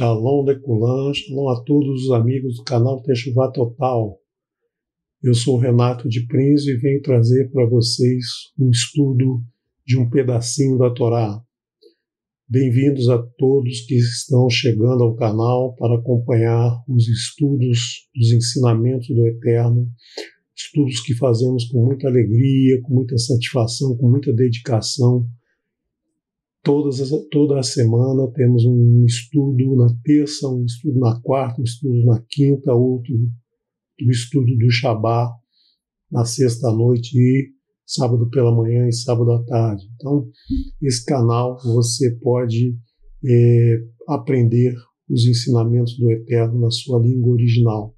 Shalom Lekulam, shalom a todos os amigos do canal Teshuvá Total. Eu sou Renato de Prinzo e venho trazer para vocês um estudo de um pedacinho da Torá. Bem-vindos a todos que estão chegando ao canal para acompanhar os estudos dos ensinamentos do Eterno, estudos que fazemos com muita alegria, com muita satisfação, com muita dedicação. Toda a semana temos um estudo na terça, um estudo na quarta, um estudo na quinta, outro do estudo do Shabá na sexta à noite e sábado pela manhã e sábado à tarde. Então, esse canal você pode aprender os ensinamentos do Eterno na sua língua original.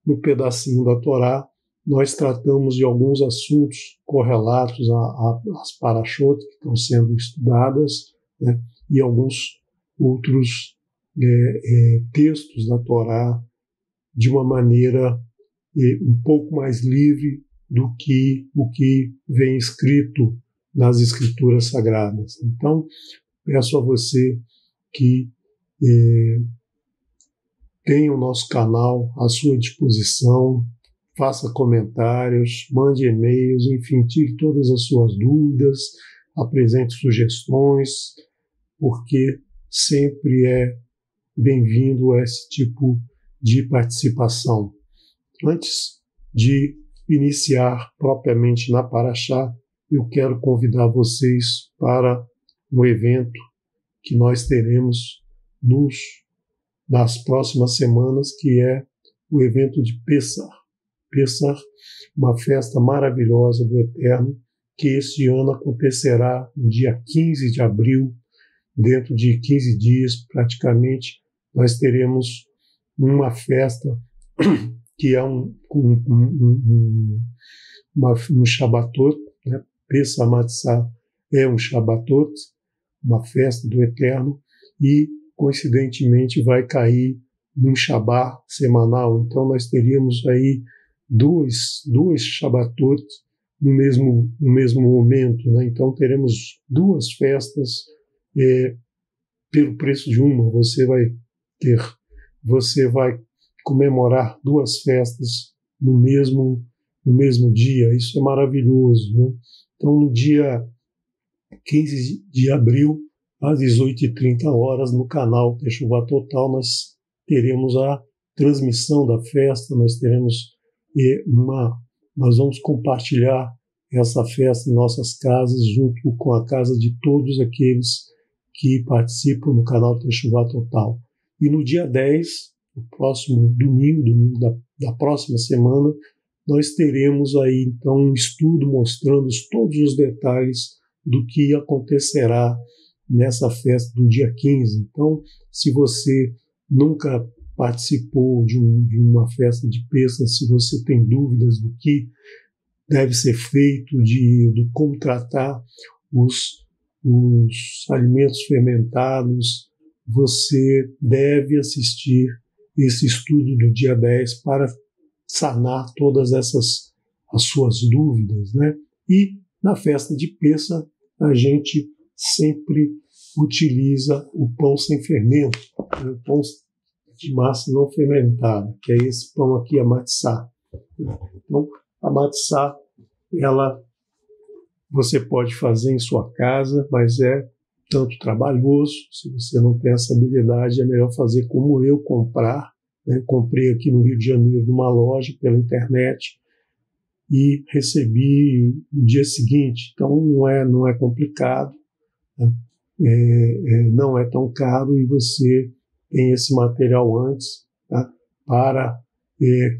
No pedacinho da Torá, nós tratamos de alguns assuntos correlatos às parashot que estão sendo estudadas, né, e alguns outros textos da Torá de uma maneira um pouco mais livre do que o que vem escrito nas Escrituras Sagradas. Então, peço a você que tenha o nosso canal à sua disposição, faça comentários, mande e-mails, enfim, tire todas as suas dúvidas, apresente sugestões, porque sempre é bem-vindo a esse tipo de participação. Antes de iniciar propriamente na Parashá, eu quero convidar vocês para um evento que nós teremos nas próximas semanas, que é o evento de Pessah. Pessah, uma festa maravilhosa do Eterno, que este ano acontecerá no dia 15 de abril, dentro de 15 dias praticamente, nós teremos uma festa que é um Shabbatot, né? Pessah Matzah é um Shabbatot, uma festa do Eterno, e coincidentemente vai cair num Shabbat semanal. Então nós teríamos aí dois Shabbatot no mesmo momento, né? Então teremos duas festas pelo preço de uma. Você vai comemorar duas festas no mesmo dia. Isso é maravilhoso, né? Então no dia 15 de abril, às 18h30, no canal Teshuvá Total, nós teremos a transmissão da festa, nós vamos compartilhar essa festa em nossas casas, junto com a casa de todos aqueles que participam no canal Teshuvá Total. E no dia 10, no próximo domingo da próxima semana, nós teremos aí então um estudo mostrando todos os detalhes do que acontecerá nessa festa do dia 15. Então, se você nunca participou de uma festa de Pessah, se você tem dúvidas do que deve ser feito, do como tratar os alimentos fermentados, você deve assistir esse estudo do dia 10 para sanar todas as suas dúvidas, né? E na festa de Pessah a gente sempre utiliza o pão sem fermento, o pão de massa não fermentada, que é esse pão aqui, a matzá. Então, a matzá, você pode fazer em sua casa, mas é tanto trabalhoso. Se você não tem essa habilidade, é melhor fazer como eu, comprar. Né? Comprei aqui no Rio de Janeiro numa loja pela internet e recebi no dia seguinte. Então, não é complicado, né? Não é tão caro, e você tem esse material antes, tá? Para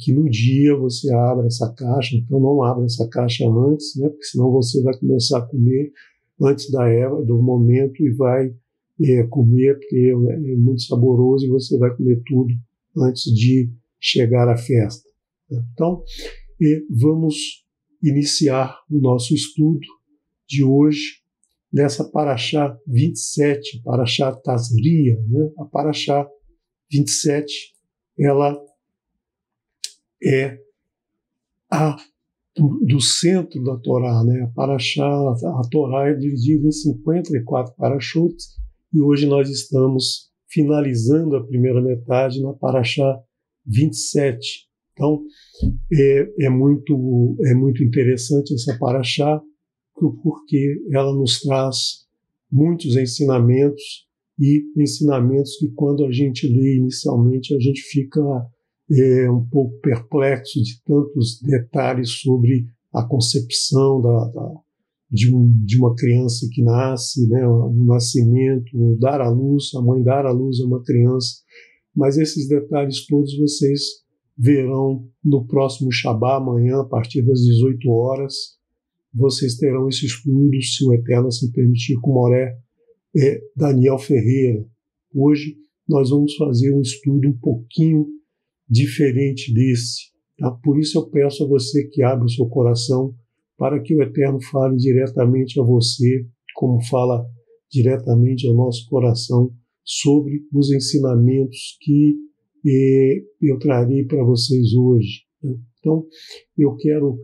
que no dia você abra essa caixa. Então não abra essa caixa antes, né? Porque senão você vai começar a comer antes do momento e vai comer, porque é muito saboroso, e você vai comer tudo antes de chegar à festa. Então vamos iniciar o nosso estudo de hoje nessa Parashá 27, Parashá Tazria, né? A Parashá 27, ela é do centro da Torá, né? A Parashá, a Torá é dividida em 54 parashot, e hoje nós estamos finalizando a primeira metade na Parashá 27. Então, é muito interessante essa Parashá, porque ela nos traz muitos ensinamentos, e ensinamentos que, quando a gente lê inicialmente, a gente fica um pouco perplexo de tantos detalhes sobre a concepção de uma criança que nasce, né, o nascimento, o dar à luz, a mãe dar à luz a uma criança. Mas esses detalhes todos vocês verão no próximo Shabá, amanhã, a partir das 18 horas. Vocês terão esse estudo, se o Eterno assim permitir, com Moré Daniel Ferreira. Hoje nós vamos fazer um estudo um pouquinho diferente desse. Tá? Por isso eu peço a você que abra o seu coração para que o Eterno fale diretamente a você, como fala diretamente ao nosso coração, sobre os ensinamentos que eu trarei para vocês hoje. Né? Então, eu quero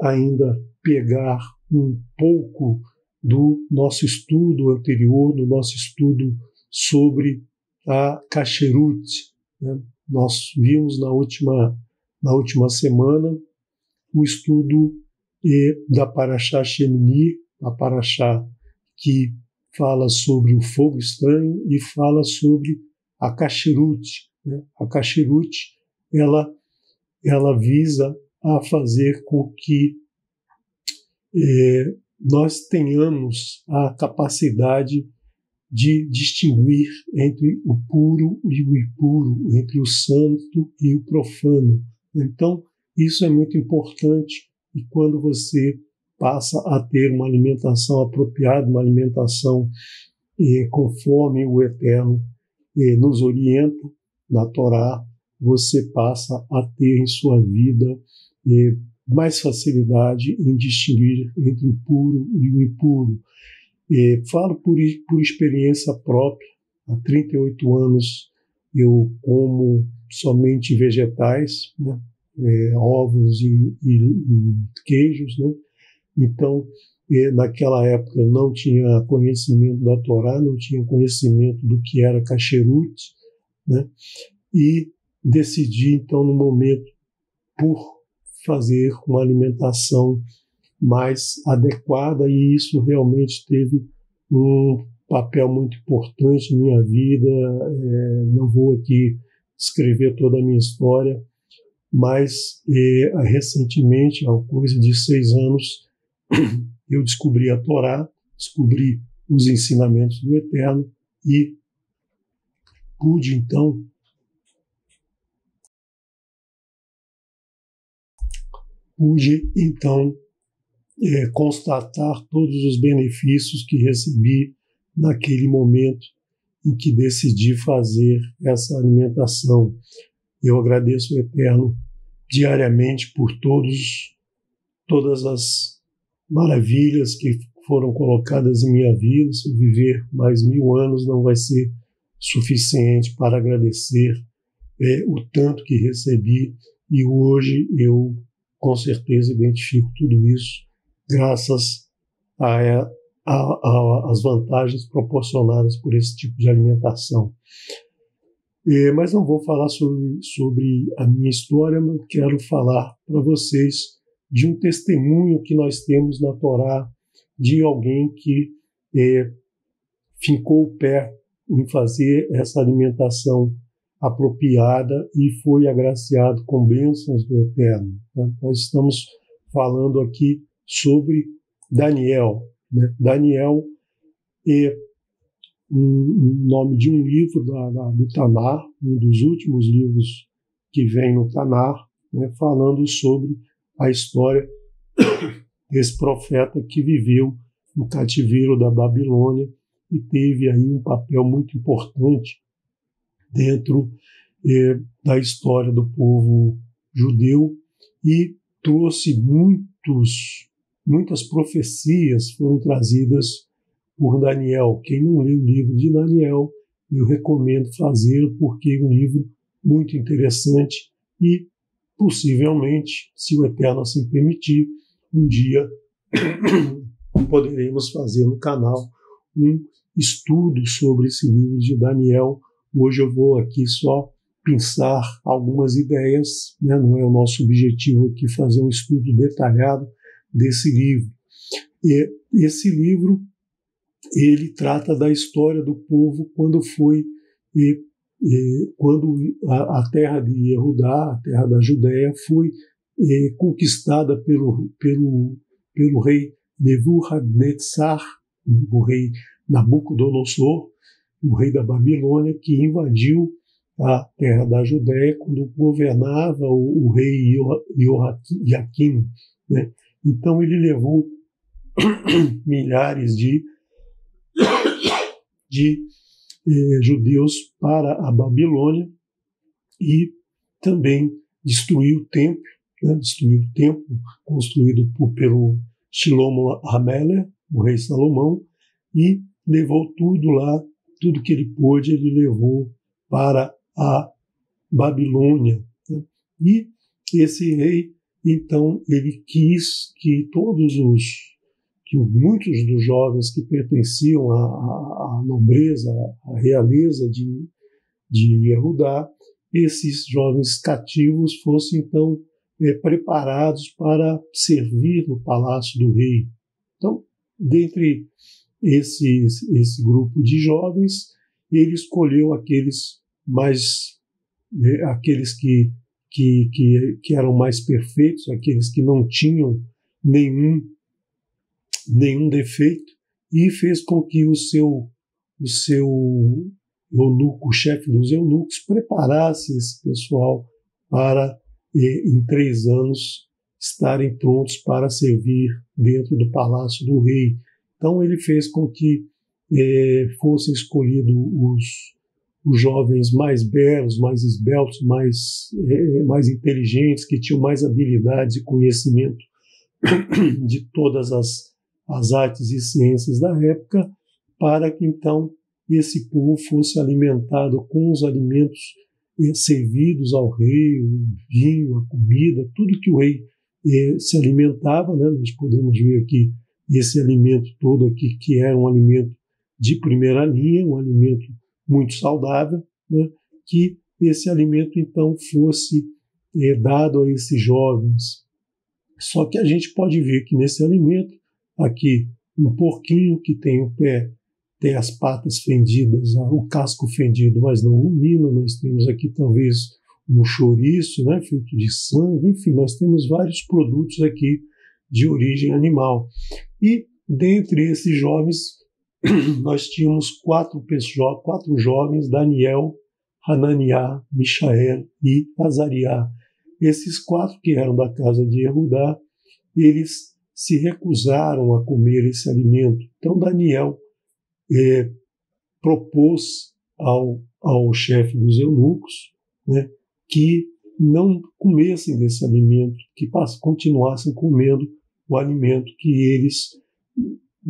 ainda pegar um pouco do nosso estudo anterior, do nosso estudo sobre a Kasherut. Né? Nós vimos na última semana o estudo da Parashá Shemini, a Parashá que fala sobre o fogo estranho e fala sobre a Kasherut. Né? A Kasherut, ela visa a fazer com que nós tenhamos a capacidade de distinguir entre o puro e o impuro, entre o santo e o profano. Então, isso é muito importante, e quando você passa a ter uma alimentação apropriada, uma alimentação conforme o Eterno nos orienta na Torá, você passa a ter em sua vida mais facilidade em distinguir entre o puro e o impuro. Falo por experiência própria. Há 38 anos eu como somente vegetais, né? Ovos e queijos. Né? Então, naquela época eu não tinha conhecimento da Torá, não tinha conhecimento do que era Kasherut, né? E decidi, então, no momento, por fazer uma alimentação mais adequada, e isso realmente teve um papel muito importante em minha vida. Não vou aqui escrever toda a minha história, mas recentemente, há coisa de 6 anos, eu descobri a Torá, descobri os ensinamentos do Eterno e pude então constatar todos os benefícios que recebi naquele momento em que decidi fazer essa alimentação. Eu agradeço ao Eterno diariamente por todas as maravilhas que foram colocadas em minha vida. Se eu viver mais 1000 anos, não vai ser suficiente para agradecer o tanto que recebi, e hoje eu com certeza identifico tudo isso graças às vantagens proporcionadas por esse tipo de alimentação. Mas não vou falar sobre a minha história, mas quero falar para vocês de um testemunho que nós temos na Torá de alguém que fincou o pé em fazer essa alimentação apropriada e foi agraciado com bênçãos do Eterno. Né? Nós estamos falando aqui sobre Daniel. Né? Daniel é um nome de um livro do Tanar, um dos últimos livros que vem no Tanar, né? Falando sobre a história desse profeta que viveu no cativeiro da Babilônia e teve aí um papel muito importante dentro da história do povo judeu, e trouxe muitas profecias foram trazidas por Daniel. Quem não lê o livro de Daniel, eu recomendo fazê-lo, porque é um livro muito interessante e, possivelmente, se o Eterno assim permitir, um dia poderemos fazer no canal um estudo sobre esse livro de Daniel, Hoje eu vou aqui só pensar algumas ideias, né? Não é o nosso objetivo aqui fazer um estudo detalhado desse livro. E esse livro, ele trata da história do povo quando foi quando a terra de Yehudá, a terra da Judéia, foi conquistada pelo rei Nebuchadnezzar, o rei Nabucodonosor, o rei da Babilônia, que invadiu a terra da Judéia quando governava o rei Joaquim, né? Então ele levou milhares de judeus para a Babilônia e também destruiu o templo, né? Destruiu o templo construído pelo Shlomo HaMelech, o rei Salomão, e levou tudo lá, tudo que ele pôde, ele levou para a Babilônia, né? E esse rei, então, ele quis que muitos dos jovens que pertenciam à nobreza, à realeza de Yehudá, esses jovens cativos fossem então preparados para servir no palácio do rei. Então, dentre esse grupo de jovens, ele escolheu aqueles que eram mais perfeitos, aqueles que não tinham nenhum defeito, e fez com que o seu eunuco, o chefe dos eunucos, preparasse esse pessoal para, em 3 anos, estarem prontos para servir dentro do palácio do rei. Então ele fez com que fossem escolhidos os jovens mais belos, mais esbeltos, mais inteligentes, que tinham mais habilidades e conhecimento de todas as artes e ciências da época, para que então esse povo fosse alimentado com os alimentos servidos ao rei, o vinho, a comida, tudo que o rei se alimentava, né? Nós podemos ver aqui esse alimento todo aqui, que era um alimento de primeira linha, um alimento muito saudável, né? Que esse alimento então fosse dado a esses jovens. Só que a gente pode ver que nesse alimento, aqui, um porquinho que tem o pé, tem as patas fendidas, o casco fendido, mas não rumina. Nós temos aqui talvez um chouriço, né, feito de sangue. Enfim, nós temos vários produtos aqui de origem animal. E dentre esses jovens, nós tínhamos 4 jovens: Daniel, Hananiah, Mishael e Azariah. Esses 4 que eram da casa de Yehudá, eles se recusaram a comer esse alimento. Então Daniel propôs ao chefe dos eunucos, né, que não comessem desse alimento, que continuassem comendo o alimento que eles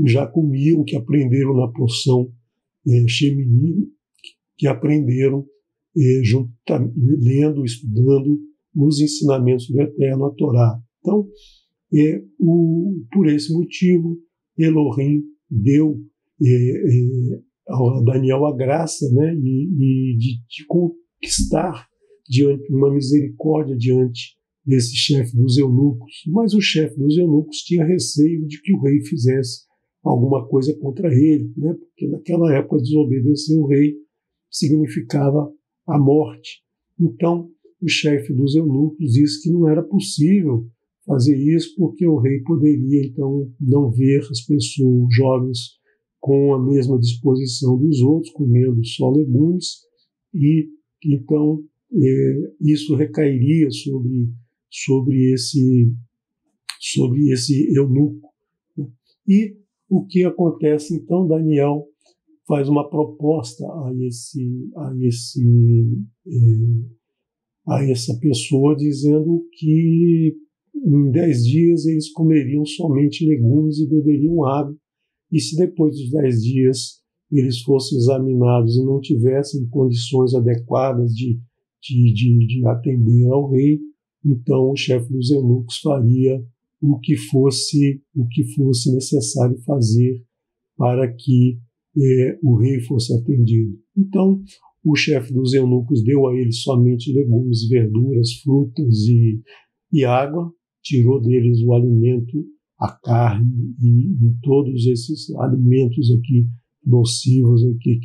já comiam, que aprenderam na porção Shemini, que aprenderam lendo, estudando os ensinamentos do Eterno, a Torá. Então, por esse motivo, Elohim deu a Daniel a graça, né, de conquistar uma misericórdia diante desse chefe dos eunucos. Mas o chefe dos eunucos tinha receio de que o rei fizesse alguma coisa contra ele, né, porque naquela época desobedecer o rei significava a morte. Então, o chefe dos eunucos disse que não era possível fazer isso, porque o rei poderia, então, não ver as pessoas, os jovens, com a mesma disposição dos outros, comendo só legumes, e, então, isso recairia sobre esse eunuco. E o que acontece, então? Daniel faz uma proposta a essa pessoa, dizendo que em 10 dias eles comeriam somente legumes e beberiam água, e se depois dos 10 dias eles fossem examinados e não tivessem condições adequadas de atender ao rei, então o chefe dos eunucos faria o que fosse necessário fazer para que o rei fosse atendido. Então, o chefe dos eunucos deu a eles somente legumes, verduras, frutas e água, tirou deles o alimento, a carne e todos esses alimentos aqui nocivos aqui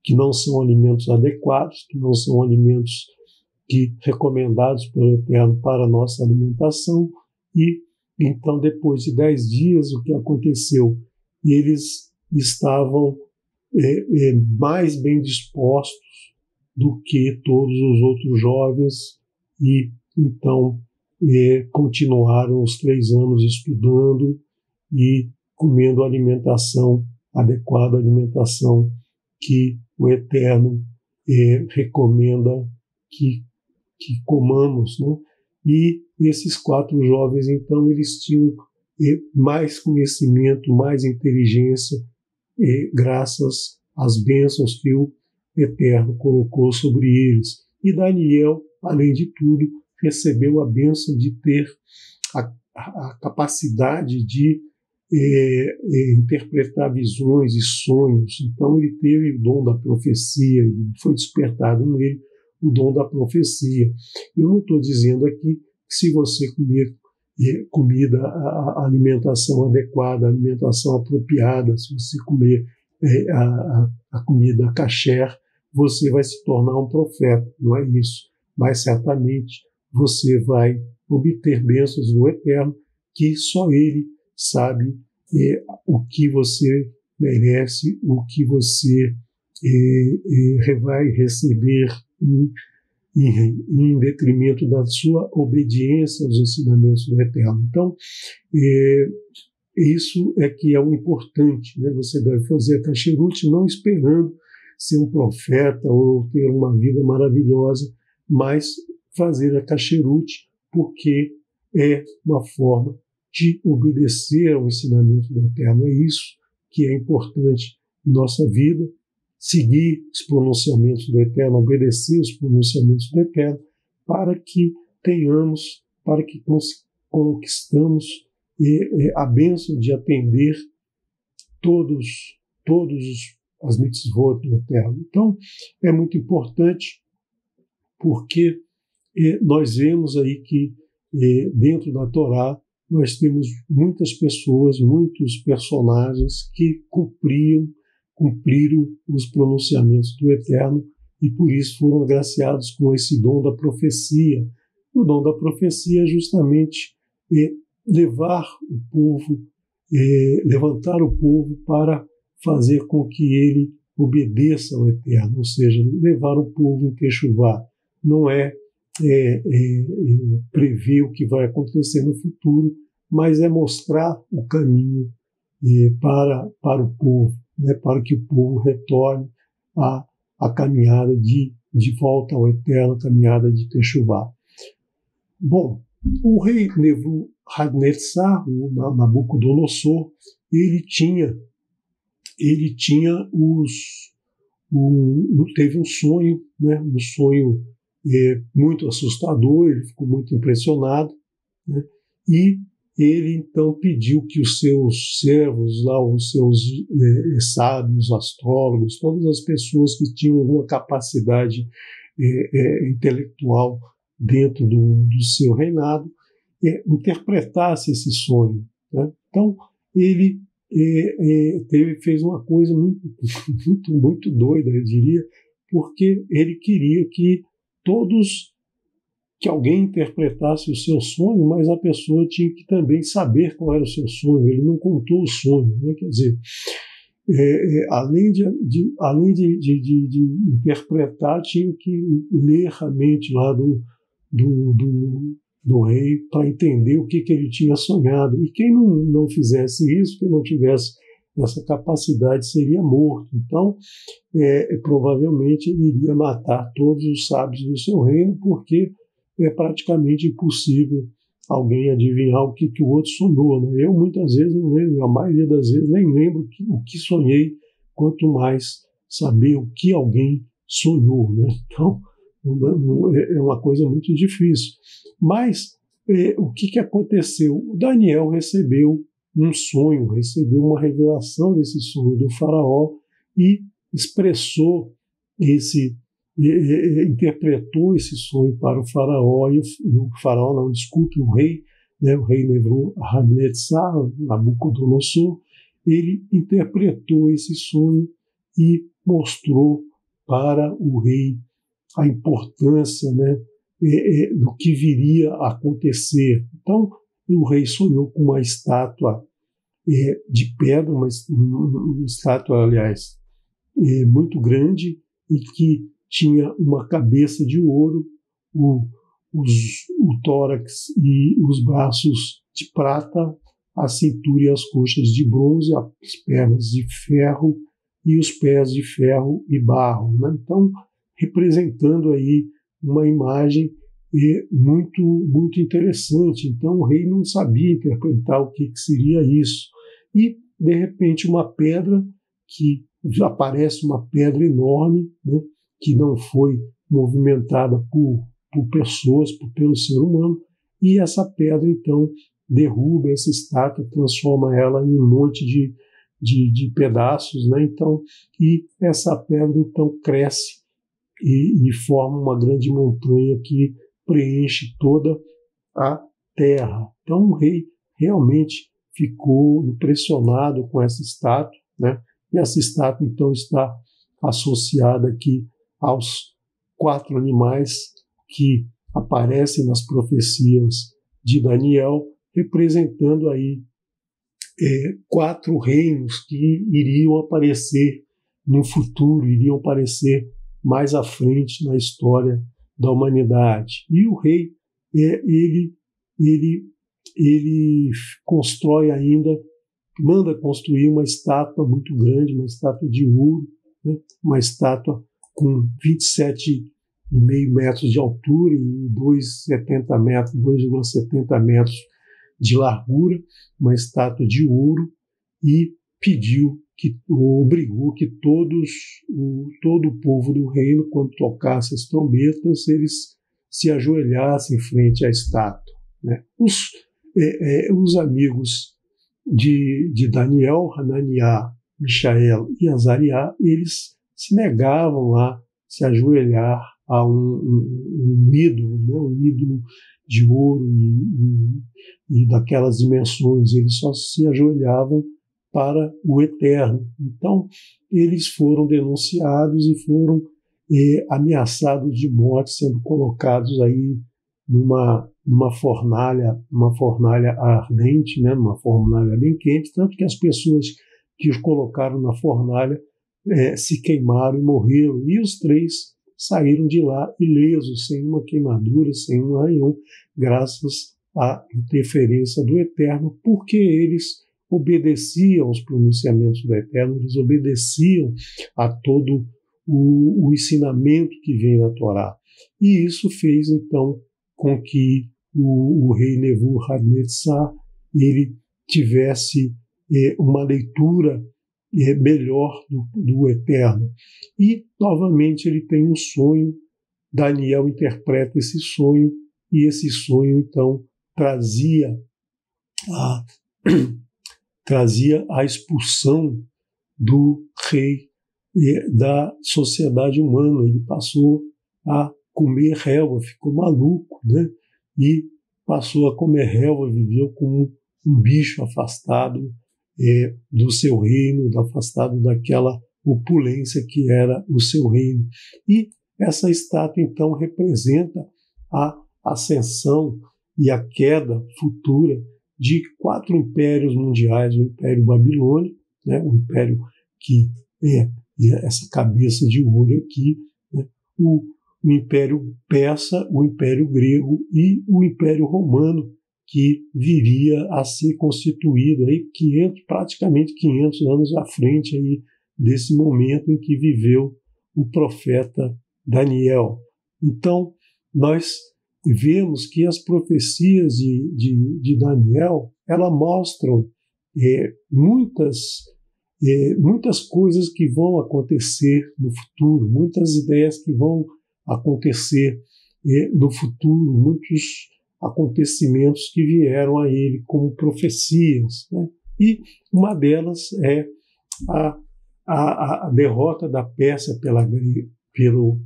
que não são alimentos adequados, que não são alimentos recomendados pelo Eterno para a nossa alimentação. E então, depois de 10 dias, o que aconteceu? Eles estavam mais bem dispostos do que todos os outros jovens e então continuaram os 3 anos estudando e comendo alimentação adequada, alimentação que o Eterno recomenda que comamos, né? E esses 4 jovens, então, eles tinham mais conhecimento, mais inteligência, graças às bênçãos que o Eterno colocou sobre eles. E Daniel, além de tudo, recebeu a bênção de ter a capacidade de interpretar visões e sonhos. Então ele teve o dom da profecia, foi despertado nele o dom da profecia. Eu não estou dizendo aqui que se você comer comida, a alimentação adequada, a alimentação apropriada, se você comer a comida kasher, você vai se tornar um profeta, não é isso. Mas certamente você vai obter bênçãos do Eterno, que só Ele sabe o que você merece, o que você vai receber em detrimento da sua obediência aos ensinamentos do Eterno. Então, isso é que é o importante, né? Você deve fazer a kasherut não esperando ser um profeta ou ter uma vida maravilhosa, mas fazer a kasherut porque é uma forma de obedecer ao ensinamento do Eterno. É isso que é importante em nossa vida, seguir os pronunciamentos do Eterno, obedecer os pronunciamentos do Eterno, para que tenhamos, para que conquistamos a bênção de atender todos as mitzvot do Eterno. Então, é muito importante porque nós vemos aí que dentro da Torá nós temos muitas pessoas, muitos personagens que cumpriram os pronunciamentos do Eterno e por isso foram agraciados com esse dom da profecia. E o dom da profecia é justamente levar o povo, levantar o povo para fazer com que ele obedeça ao Eterno, ou seja, levar o povo em Teshuvá. Não é prever o que vai acontecer no futuro, mas é mostrar o caminho para o povo, né, para que o povo retorne à caminhada de volta ao Eterno, a caminhada de Teshuvá. Bom, o rei Nebuchadnezzar, o Nabucodonosor, ele teve um sonho, né, um sonho muito assustador, ele ficou muito impressionado, né, e ele então pediu que os seus servos, lá, os seus sábios, astrólogos, todas as pessoas que tinham alguma capacidade intelectual dentro do seu reinado, interpretasse esse sonho, né? Então, ele fez uma coisa muito doida, eu diria, porque ele queria que alguém interpretasse o seu sonho, mas a pessoa tinha que também saber qual era o seu sonho. Ele não contou o sonho, né? Quer dizer, além de interpretar, tinha que ler a mente lá do rei para entender o que ele tinha sonhado. E quem não fizesse isso, quem não tivesse essa capacidade, seria morto. Então, provavelmente ele iria matar todos os sábios do seu reino, porque é praticamente impossível alguém adivinhar o que o outro sonhou, né? Eu muitas vezes não lembro, a maioria das vezes nem lembro o que sonhei, quanto mais saber o que alguém sonhou, né? Então, é uma coisa muito difícil. Mas o que aconteceu? O Daniel recebeu um sonho, recebeu uma revelação desse sonho do faraó e expressou interpretou esse sonho para o faraó, e o faraó, não, desculpe, o rei, né, o rei Nebuchadnezzar, Nabucodonosor, ele interpretou esse sonho e mostrou para o rei a importância, né, do que viria a acontecer. Então, o rei sonhou com uma estátua de pedra, uma estátua, aliás, muito grande, e que tinha uma cabeça de ouro, o tórax e os braços de prata, a cintura e as coxas de bronze, as pernas de ferro e os pés de ferro e barro, né? Então, representando aí uma imagem muito, muito interessante. Então, o rei não sabia interpretar o que seria isso. E, de repente, uma pedra que aparece, uma pedra enorme, né, que não foi movimentada por pessoas, pelo ser humano, e essa pedra, então, derruba essa estátua, transforma ela em um monte de pedaços, né? Então, e essa pedra, então, cresce e forma uma grande montanha que preenche toda a terra. Então, o rei realmente ficou impressionado com essa estátua, né? E essa estátua, então, está associada aqui aos 4 animais que aparecem nas profecias de Daniel, representando aí 4 reinos que iriam aparecer no futuro, iriam aparecer mais à frente na história da humanidade. E o rei, ele constrói ainda, manda construir uma estátua muito grande, uma estátua de ouro, né? Uma estátua com 27,5 metros de altura e 2,70 metros de largura, uma estátua de ouro, e obrigou que todo o povo do reino, quando tocasse as trombetas, eles se ajoelhassem em frente à estátua, né? Os amigos de Daniel, Hananiah, Michael e Azariah, eles se negavam a se ajoelhar a um ídolo, né? Um ídolo de ouro e daquelas dimensões. Eles só se ajoelhavam para o Eterno. Então, eles foram denunciados e foram ameaçados de morte, sendo colocados aí numa fornalha ardente, né, numa fornalha bem quente, tanto que as pessoas que os colocaram na fornalha se queimaram e morreram, e os 3 saíram de lá ilesos, sem uma queimadura, sem um arranhão, graças à interferência do Eterno, porque eles obedeciam aos pronunciamentos do Eterno, eles obedeciam a todo o ensinamento que vem na Torá. E isso fez, então, com que o rei Nebuchadnezzar ele tivesse uma leitura melhor do Eterno. E, novamente, ele tem um sonho, Daniel interpreta esse sonho, e esse sonho, então, trazia a expulsão do rei da sociedade humana. Ele passou a comer relva, ficou maluco, né? E passou a comer relva, viveu como um bicho afastado do seu reino, afastado daquela opulência que era o seu reino. E essa estátua, então, representa a ascensão e a queda futura de 4 impérios mundiais: o Império Babilônico, né, o império que essa cabeça de ouro aqui, né, o Império Persa, o Império Grego e o Império Romano, que viria a ser constituído aí praticamente 500 anos à frente aí desse momento em que viveu o profeta Daniel. Então, nós vemos que as profecias de Daniel, elas mostram muitas coisas que vão acontecer no futuro, muitas ideias que vão acontecer no futuro, muitos acontecimentos que vieram a ele como profecias, né? E uma delas é a derrota da Pérsia pelo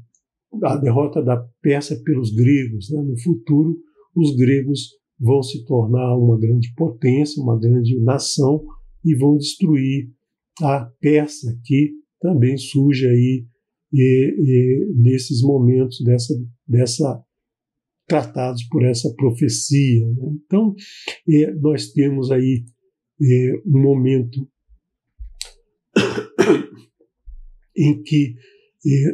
a derrota da Pérsia pelos gregos, né? No futuro, os gregos vão se tornar uma grande potência, uma grande nação e vão destruir a Pérsia, que também surge aí nesses momentos tratados por essa profecia, né? Então, nós temos aí um momento em que,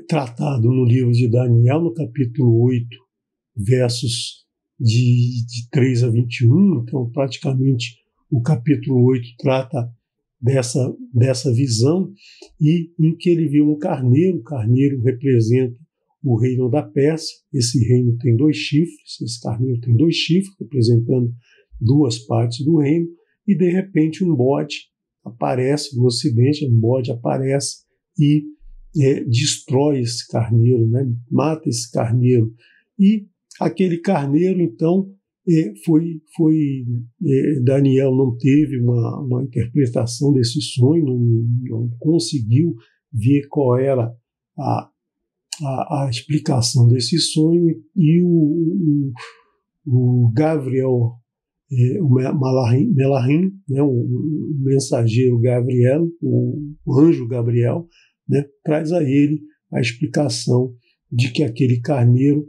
tratado no livro de Daniel, no capítulo 8, versos de 3 a 21, então praticamente o capítulo 8 trata dessa visão, e em que ele viu um carneiro. O carneiro representa o reino da Pérsia. Esse reino tem 2 chifres, esse carneiro tem 2 chifres, representando 2 partes do reino, e de repente um bode aparece do ocidente, um bode aparece e destrói esse carneiro, né? Mata esse carneiro. E aquele carneiro, então, Daniel não teve uma interpretação desse sonho, não conseguiu ver qual era a explicação desse sonho, e o Gabriel, o Melahim, né, o mensageiro Gabriel, o anjo Gabriel, né, traz a ele a explicação de que aquele carneiro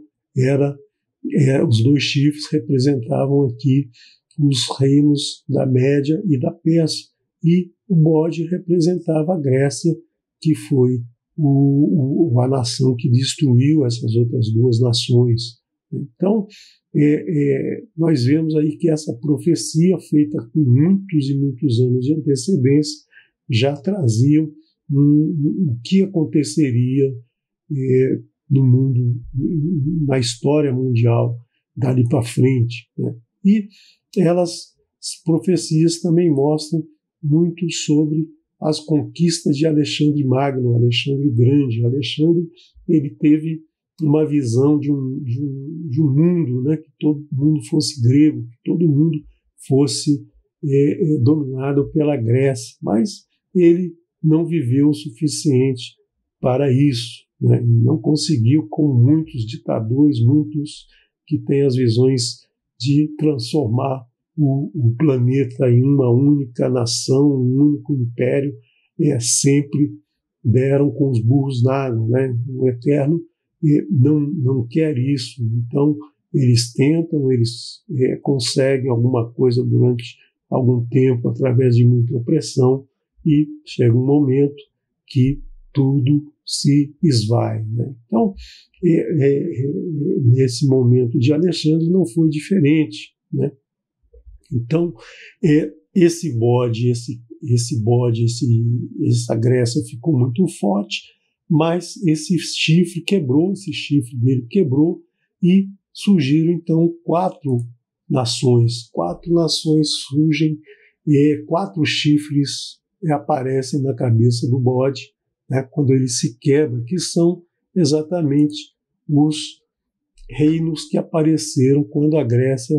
os 2 chifres representavam aqui os reinos da Média e da Pérsia, e o bode representava a Grécia, que foi a nação que destruiu essas outras 2 nações. Então, nós vemos aí que essa profecia, feita com muitos e muitos anos de antecedência, já trazia o que aconteceria no mundo, na história mundial, dali para frente, né? E as profecias também mostram muito sobre as conquistas de Alexandre Magno, Alexandre o Grande. Alexandre, ele teve uma visão de um mundo, né, que todo mundo fosse grego, que todo mundo fosse dominado pela Grécia, mas ele não viveu o suficiente para isso, né? Não conseguiu, como muitos ditadores, muitos que têm as visões de transformar o planeta em uma única nação, um único império, sempre deram com os burros na água, né? O Eterno não quer isso. Então, eles tentam, eles conseguem alguma coisa durante algum tempo através de muita opressão, e chega um momento que tudo se esvai, né? Então, nesse momento de Alexandre não foi diferente, né? Então, essa Grécia ficou muito forte, mas esse chifre dele quebrou, e surgiram então 4 nações. 4 nações surgem, 4 chifres aparecem na cabeça do bode, né, quando ele se quebra, que são exatamente os reinos que apareceram quando a Grécia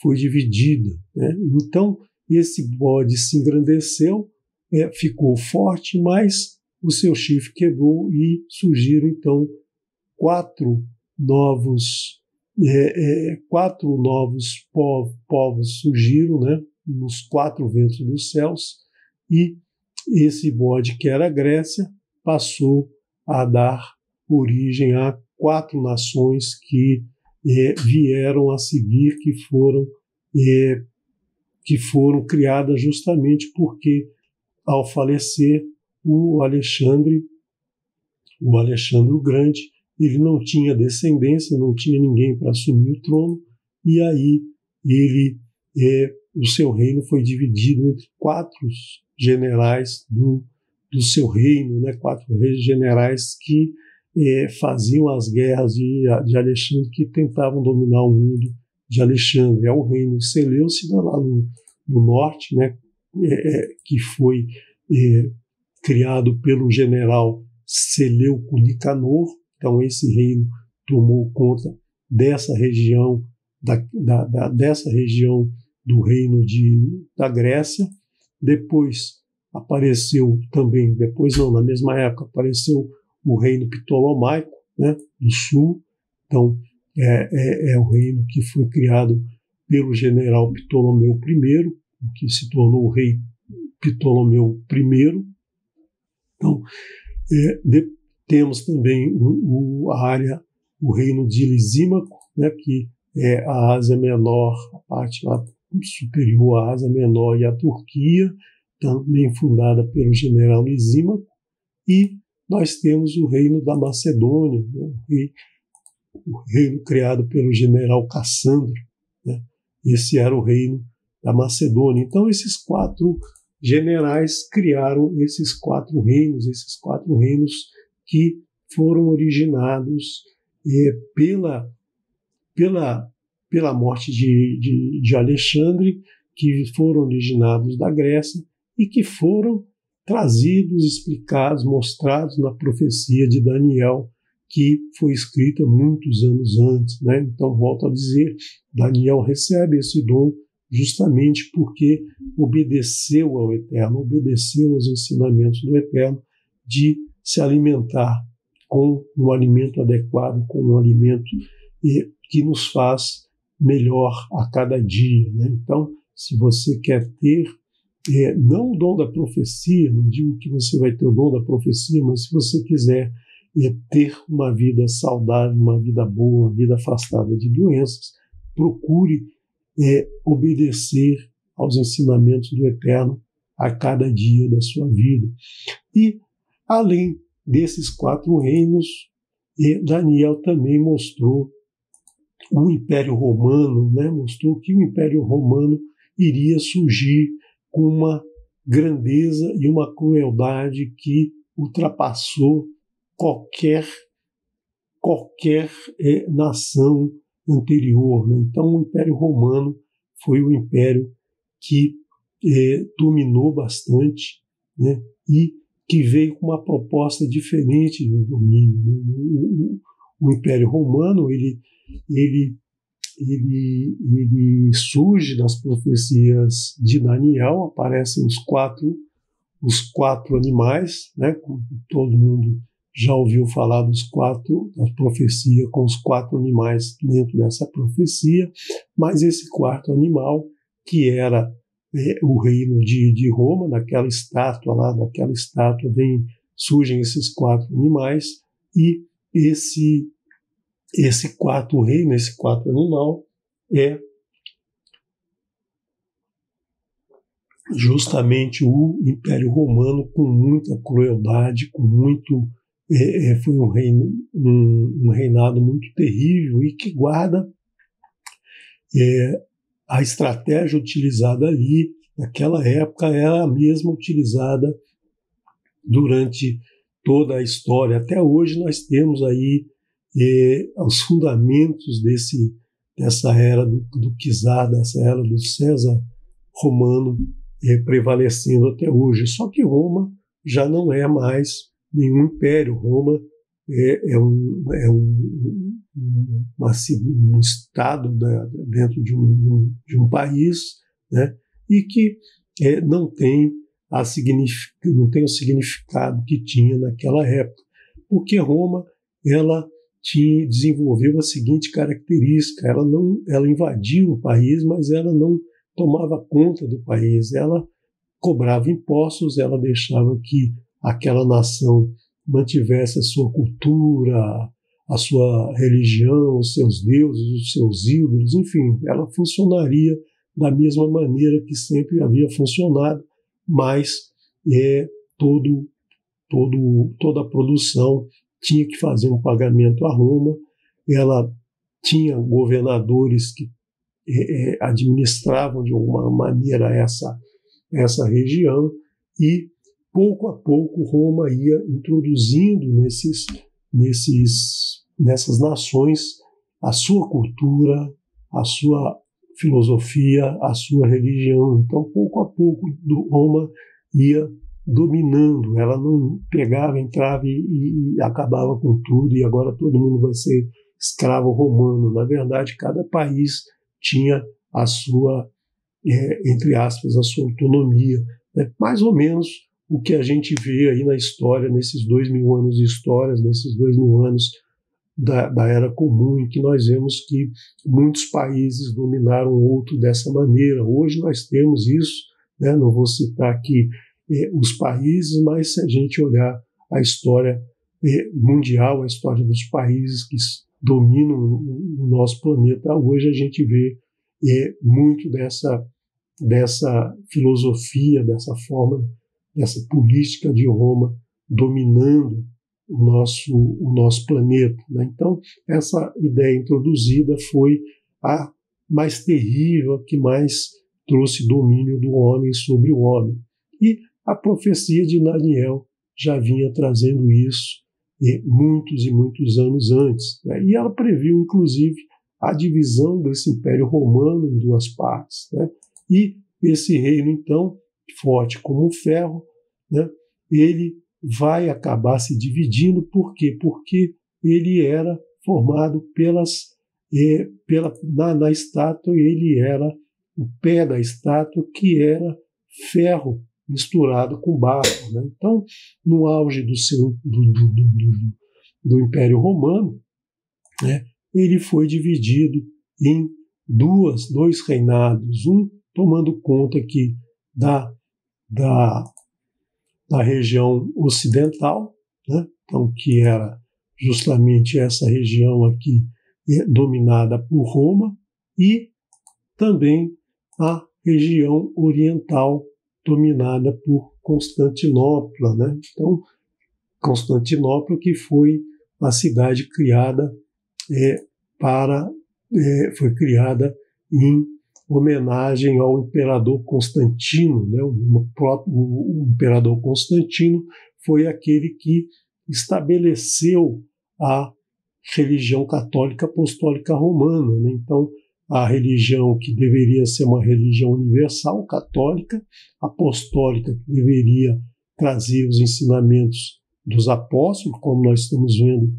foi dividida, né? Então, esse bode se engrandeceu, ficou forte, mas o seu chifre quebrou, e surgiram então 4 novos povos surgiram, né, nos 4 ventos dos céus, e esse bode, que era a Grécia, passou a dar origem a 4 nações que vieram a seguir, que foram criadas justamente porque, ao falecer o Alexandre o Grande, ele não tinha descendência, não tinha ninguém para assumir o trono, e aí o seu reino foi dividido entre 4 generais do seu reino, né? 4 generais que faziam as guerras de Alexandre, que tentavam dominar o mundo de Alexandre. É o reino Seleucida, lá no norte, né? Que foi criado pelo general Seleuco Nicanor. Então, esse reino tomou conta dessa região, dessa região do reino da Grécia. Depois apareceu também, na mesma época, apareceu o reino Ptolomaico, né, do sul. Então, é o reino que foi criado pelo general Ptolomeu I, que se tornou o rei Ptolomeu I. Então, temos também o reino de Lisímaco, né, que é a Ásia Menor, a parte lá superior à Ásia Menor e a Turquia, também fundada pelo general Lisímaco. E nós temos o reino da Macedônia, né, o reino criado pelo general Cassandro, né. Esse era o reino da Macedônia. Então, esses 4 generais criaram esses 4 reinos que foram originados pela morte de Alexandre, que foram originados da Grécia e que foram trazidos, explicados, mostrados na profecia de Daniel, que foi escrita muitos anos antes, né? Então, volto a dizer, Daniel recebe esse dom justamente porque obedeceu ao Eterno, obedeceu aos ensinamentos do Eterno de se alimentar com um alimento adequado, com um alimento que nos faz melhor a cada dia, né? Então, se você quer ter, não o dom da profecia, não digo que você vai ter o dom da profecia, mas se você quiser ter uma vida saudável, uma vida boa, uma vida afastada de doenças, procure obedecer aos ensinamentos do Eterno a cada dia da sua vida. E, além desses 4 reinos, Daniel também mostrou o Império Romano, né? Mostrou que o Império Romano iria surgir com uma grandeza e uma crueldade que ultrapassou qualquer nação anterior, né? Então, o Império Romano foi o império que dominou bastante, né? E que veio com uma proposta diferente do domínio, né? O Império Romano ele surge nas profecias de Daniel, aparecem os quatro animais, né? Todo mundo já ouviu falar da profecia com os 4 animais dentro dessa profecia, mas esse 4º animal, que era o reino de Roma, naquela estátua surgem esses 4 animais, e esse 4º reino, esse 4º animal, é justamente o Império Romano, com muita crueldade, com muito foi um reinado muito terrível e que guarda a estratégia utilizada ali naquela época era a mesma utilizada durante toda a história. Até hoje nós temos aí os fundamentos dessa era do czar, dessa era do César romano prevalecendo até hoje. Só que Roma já não é mais nenhum império. Roma é um estado dentro de um país, né, e que não tem o significado que tinha naquela época, porque Roma ela desenvolveu a seguinte característica: ela invadiu o país, mas ela não tomava conta do país, ela cobrava impostos, ela deixava que aquela nação mantivesse a sua cultura, a sua religião, os seus deuses, os seus ídolos, enfim, ela funcionaria da mesma maneira que sempre havia funcionado, mas toda a produção tinha que fazer um pagamento a Roma. Ela tinha governadores que administravam de alguma maneira essa região, e pouco a pouco Roma ia introduzindo nessas nações a sua cultura, a sua filosofia, a sua religião. Então, pouco a pouco, Roma ia dominando, ela não pegava, entrava e acabava com tudo, e agora todo mundo vai ser escravo romano. Na verdade, cada país tinha a sua, entre aspas, a sua autonomia. Mais ou menos o que a gente vê aí na história, nesses 2000 anos de histórias, nesses 2000 anos da Era Comum, em que nós vemos que muitos países dominaram o outro dessa maneira. Hoje nós temos isso, né? Não vou citar aqui os países, mas se a gente olhar a história mundial, a história dos países que dominam o nosso planeta hoje, a gente vê muito dessa filosofia, dessa forma, dessa política de Roma dominando o nosso planeta, né? Então, essa ideia introduzida foi a mais terrível, que mais trouxe domínio do homem sobre o homem. E a profecia de Daniel já vinha trazendo isso muitos e muitos anos antes, né? E ela previu, inclusive, a divisão desse Império Romano em duas partes, né? E esse reino, então, forte como o ferro, né? Ele vai acabar se dividindo. Por quê? Porque ele era formado na estátua, ele era o pé da estátua, que era ferro misturado com barro, né? Então, no auge do Império Romano, né, ele foi dividido em dois reinados, um tomando conta aqui da região ocidental, né, então, que era justamente essa região aqui dominada por Roma, e também a região oriental dominada por Constantinopla, né? Então, Constantinopla, que foi a cidade criada foi criada em homenagem ao imperador Constantino, né? O imperador Constantino foi aquele que estabeleceu a religião católica apostólica romana, né? Então, a religião que deveria ser uma religião universal, católica, apostólica, que deveria trazer os ensinamentos dos apóstolos, como nós estamos vendo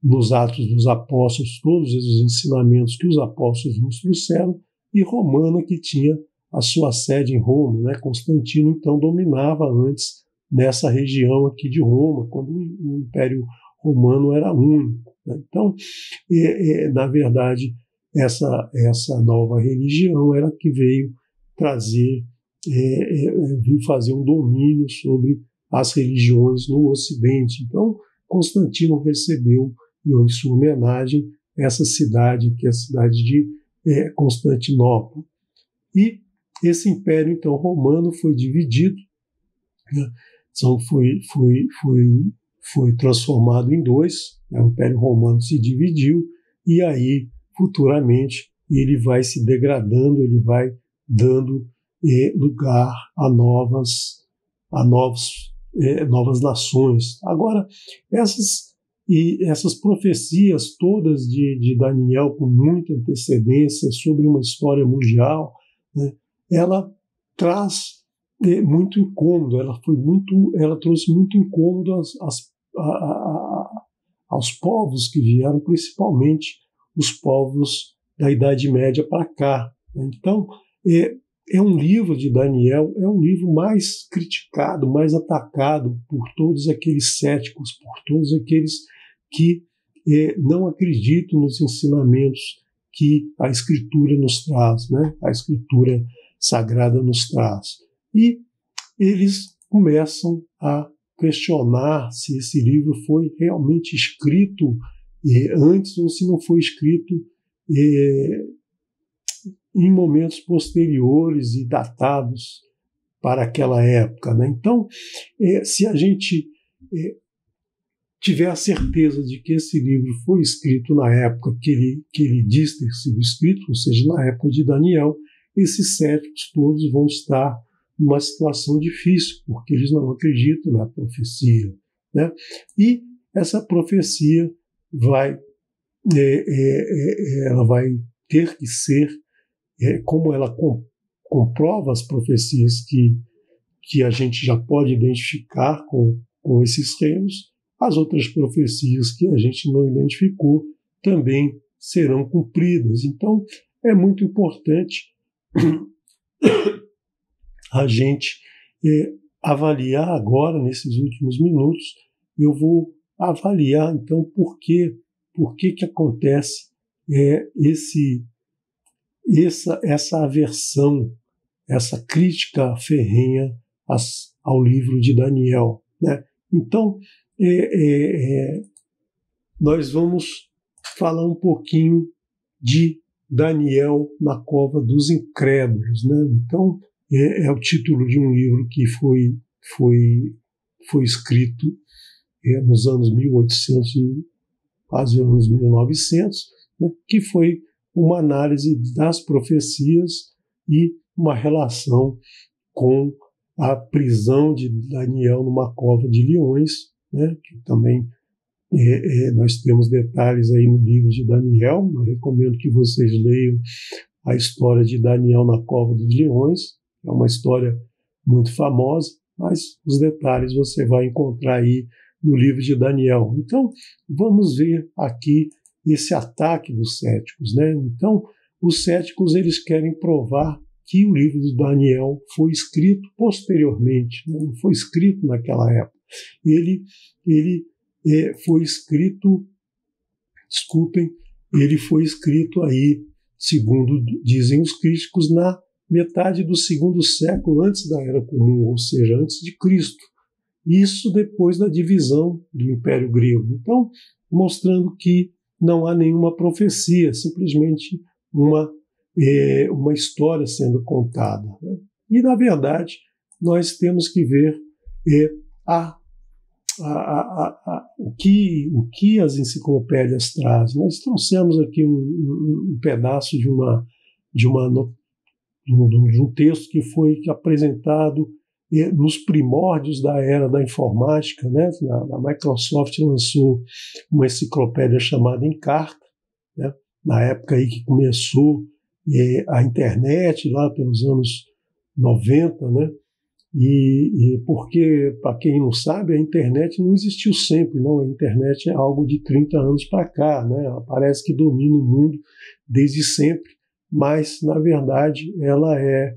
nos Atos dos Apóstolos, todos os ensinamentos que os apóstolos nos trouxeram, e romana, que tinha a sua sede em Roma, né? Constantino, então, dominava antes nessa região aqui de Roma, quando o Império Romano era único, né? Então, na verdade, essa nova religião era que veio trazer, veio fazer um domínio sobre as religiões no Ocidente. Então, Constantino recebeu, em sua homenagem, essa cidade, que é a cidade de Constantinopla. E esse Império, então, Romano foi dividido, né? Então, foi transformado em dois, né? O Império Romano se dividiu, e aí, futuramente, ele vai se degradando, ele vai dando lugar a novas nações. Agora, essas profecias todas de Daniel, com muita antecedência, sobre uma história mundial, né, ela traz muito incômodo, ela trouxe muito incômodo aos povos que vieram, principalmente os povos da Idade Média para cá. Então, um livro de Daniel, é um livro mais criticado, mais atacado por todos aqueles céticos, por todos aqueles que não acreditam nos ensinamentos que a Escritura nos traz, né? A Escritura Sagrada nos traz. E eles começam a questionar se esse livro foi realmente escrito antes ou se não foi escrito em momentos posteriores e datados para aquela época, né? Então, se a gente tiver a certeza de que esse livro foi escrito na época que ele diz ter sido escrito, ou seja, na época de Daniel, esses céticos todos vão estar numa situação difícil, porque eles não acreditam na profecia, né? E essa profecia ela vai ter que ser, como ela comprova as profecias que a gente já pode identificar com esses reinos, as outras profecias que a gente não identificou também serão cumpridas. Então, é muito importante a gente avaliar agora, nesses últimos minutos, eu vou avaliar, então, por que por que acontece essa aversão, essa crítica ferrenha ao livro de Daniel, né? Então, nós vamos falar um pouquinho de Daniel na cova dos incrédulos, né? Então, é o título de um livro que foi escrito nos anos 1800 e quase anos 1900, né? Que foi uma análise das profecias e uma relação com a prisão de Daniel numa cova de leões, né? Que também nós temos detalhes aí no livro de Daniel. Eu recomendo que vocês leiam a história de Daniel na cova dos leões. É uma história muito famosa, mas os detalhes você vai encontrar aí no livro de Daniel. Então, vamos ver aqui esse ataque dos céticos, né? Então, os céticos eles querem provar que o livro de Daniel foi escrito posteriormente, né? Não foi escrito naquela época. Ele foi escrito, ele foi escrito aí, segundo dizem os críticos, na metade do segundo século antes da Era Comum, ou seja, antes de Cristo. Isso depois da divisão do Império Grego. Então, mostrando que não há nenhuma profecia, simplesmente uma história sendo contada, né? E, na verdade, nós temos que ver o que as enciclopédias trazem. Nós trouxemos aqui um pedaço de um texto que foi apresentado nos primórdios da era da informática, né? A Microsoft lançou uma enciclopédia chamada Encarta, né? Na época aí que começou a internet, lá pelos anos 90, né? E porque, para quem não sabe, a internet não existiu sempre, não. A internet é algo de 30 anos para cá, né? Ela parece que domina o mundo desde sempre, mas, na verdade, ela é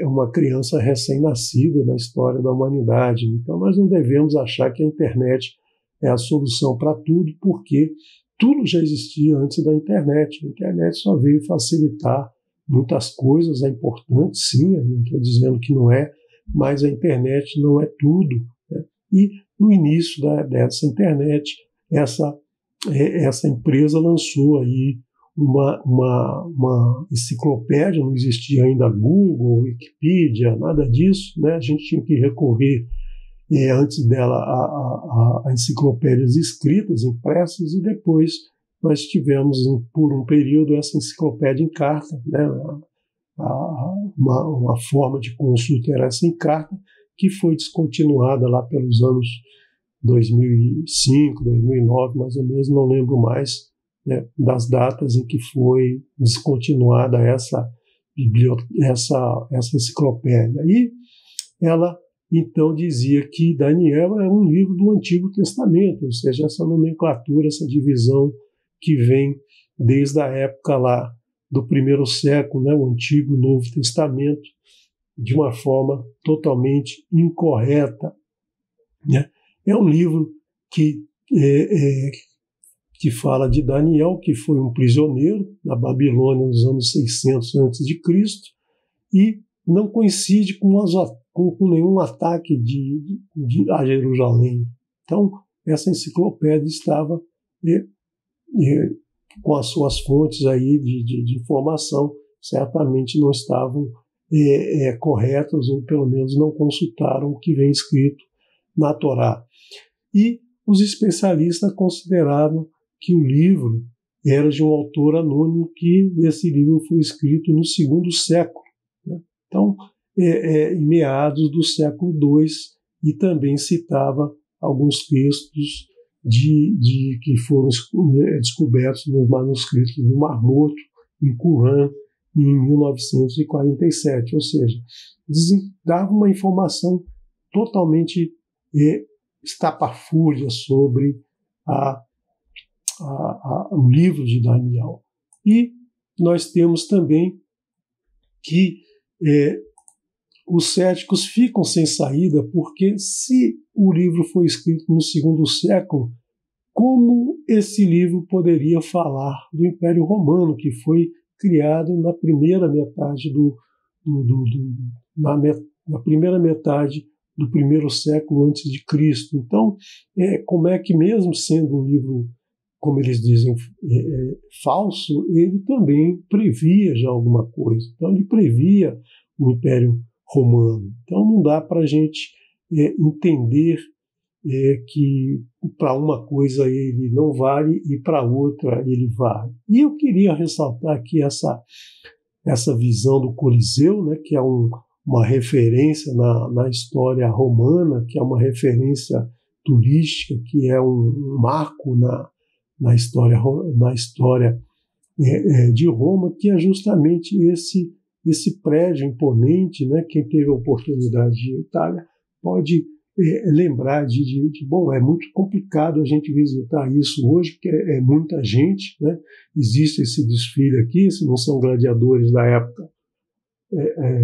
uma criança recém-nascida na história da humanidade. Então, nós não devemos achar que a internet é a solução para tudo, porque tudo já existia antes da internet. A internet só veio facilitar muitas coisas, é importante, sim, eu não estou dizendo que não é, mas a internet não é tudo, né? E no início dessa internet, essa empresa lançou aí uma enciclopédia, não existia ainda Google, Wikipedia, nada disso, né? A gente tinha que recorrer antes dela a enciclopédias escritas, impressas, e depois nós tivemos por um período essa enciclopédia em carta, né? Uma forma de consulta era essa em carta, que foi descontinuada lá pelos anos 2005, 2009, mais ou menos, não lembro mais, né, das datas em que foi descontinuada essa enciclopédia. E ela, então, dizia que Daniel é um livro do Antigo Testamento, ou seja, essa nomenclatura, essa divisão que vem desde a época lá do primeiro século, né, o Antigo e o Novo Testamento, de uma forma totalmente incorreta, né? É um livro que fala de Daniel, que foi um prisioneiro na Babilônia nos anos 600 a.C., e não coincide com nenhum ataque a Jerusalém. Então, essa enciclopédia estava com as suas fontes aí de informação, certamente não estavam corretas, ou pelo menos não consultaram o que vem escrito na Torá. E os especialistas consideraram que o livro era de um autor anônimo, que esse livro foi escrito no segundo século, né? Então, em meados do século II, e também citava alguns textos que foram descobertos nos manuscritos do Mar Morto, em Qumran, em 1947, ou seja, dava uma informação totalmente estapafúrdia sobre o livro de Daniel. E nós temos também que os céticos ficam sem saída, porque se o livro foi escrito no segundo século, como esse livro poderia falar do Império Romano, que foi criado na primeira metade na primeira metade do primeiro século antes de Cristo. Então, como é que mesmo sendo um livro, como eles dizem, falso, ele também previa já alguma coisa. Então, ele previa o Império Romano. Então, não dá para a gente entender que para uma coisa ele não vale e para outra ele vale. E eu queria ressaltar aqui essa visão do Coliseu, né, que é uma referência na história romana, que é uma referência turística, que é um marco na história de Roma, que é justamente esse prédio imponente, né? Quem teve a oportunidade de ir à Itália pode lembrar bom, é muito complicado a gente visitar isso hoje, porque é muita gente, né? Existe esse desfile aqui, se não são gladiadores da época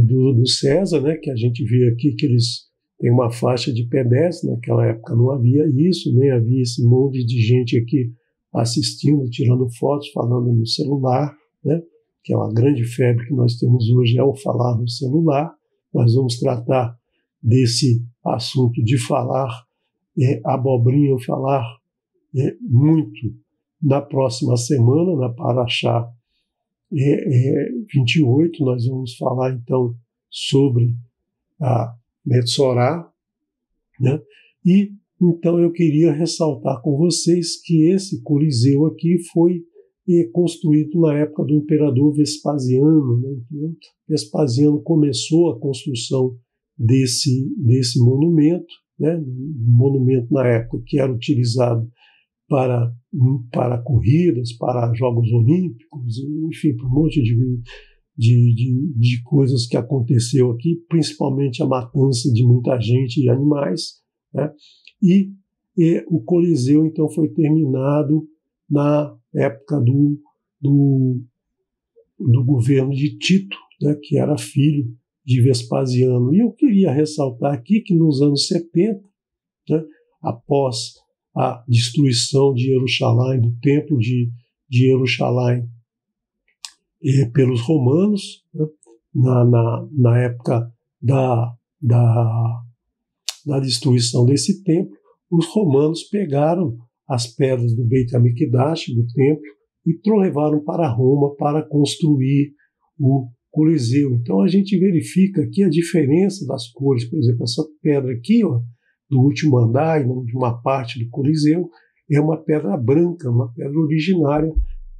do César, né? Que a gente vê aqui que eles têm uma faixa de pedestre, naquela época não havia isso, nem havia esse monte de gente aqui assistindo, tirando fotos, falando no celular, né? Que é uma grande febre que nós temos hoje, é o falar no celular. Nós vamos tratar desse assunto de falar abobrinha, falar muito na próxima semana, na Paraxá 28, nós vamos falar então sobre a Metsorá, né? E então eu queria ressaltar com vocês que esse Coliseu aqui foi construído na época do imperador Vespasiano, né? Então, Vespasiano começou a construção desse monumento, né? Um monumento na época que era utilizado para corridas, para Jogos Olímpicos, enfim, para um monte de coisas que aconteceu aqui, principalmente a matança de muita gente e animais, né? E o Coliseu, então, foi terminado na época do governo de Tito, né, que era filho de Vespasiano. E eu queria ressaltar aqui que nos anos 70, né, após a destruição de Jerusalém, do templo de Jerusalém pelos romanos, né, na época da destruição desse templo, os romanos pegaram as pedras do Beit HaMikdash, do templo, e levaram para Roma para construir o Coliseu. Então a gente verifica aqui a diferença das cores. Por exemplo, essa pedra aqui, ó, do último andar, de uma parte do Coliseu, é uma pedra branca, uma pedra originária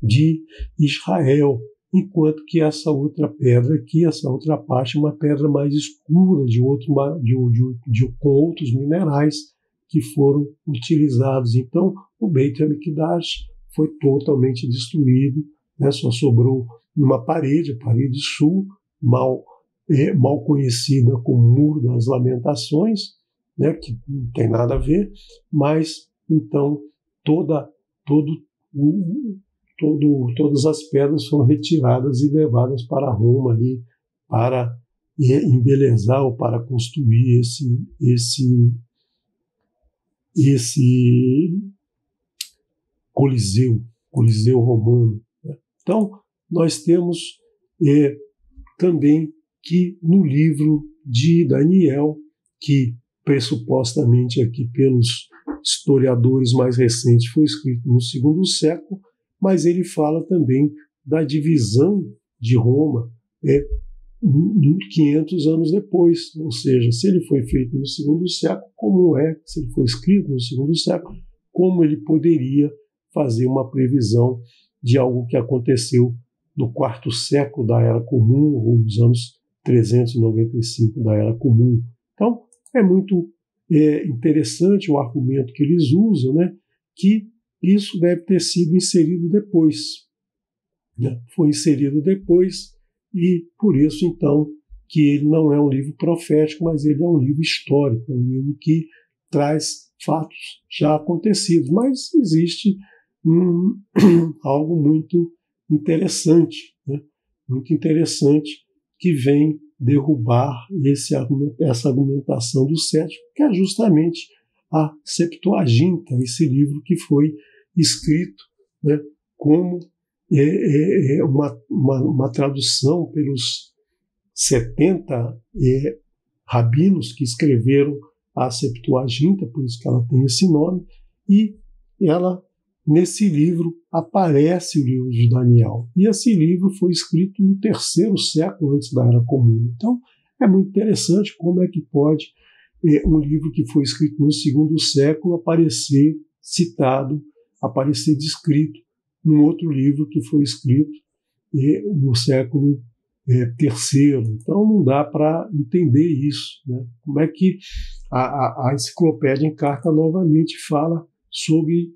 de Israel, enquanto que essa outra pedra aqui, essa outra parte, é uma pedra mais escura, com outros minerais que foram utilizados. Então, o Beit HaMikdash foi totalmente destruído, né? Só sobrou uma parede, a parede sul, mal conhecida como Muro das Lamentações, né? Que não tem nada a ver, mas então todas as pedras foram retiradas e levadas para Roma ali, para embelezar ou para construir esse Coliseu romano, né? Então, nós temos também que no livro de Daniel, que pressupostamente aqui pelos historiadores mais recentes foi escrito no segundo século, mas ele fala também da divisão de Roma 500 anos depois, ou seja, se ele foi feito no segundo século, se ele foi escrito no segundo século, como ele poderia fazer uma previsão de algo que aconteceu no quarto século da Era Comum, ou nos anos 395 da Era Comum. Então, é muito interessante o argumento que eles usam, né, que isso deve ter sido inserido depois, né? Foi inserido depois, e por isso, então, que ele não é um livro profético, mas ele é um livro histórico, um livro que traz fatos já acontecidos. Mas existe algo muito interessante, né? Muito interessante, que vem derrubar essa argumentação do cético, que é justamente a Septuaginta, esse livro que foi escrito, né, como uma tradução pelos 70 rabinos que escreveram a Septuaginta, por isso que ela tem esse nome, e nesse livro aparece o livro de Daniel. E esse livro foi escrito no 3º século antes da Era Comum. Então, é muito interessante como é que pode um livro que foi escrito no 2º século aparecer citado, aparecer descrito num outro livro que foi escrito no século III. Então, não dá para entender isso, né? Como é que a Enciclopédia em Carta novamente fala sobre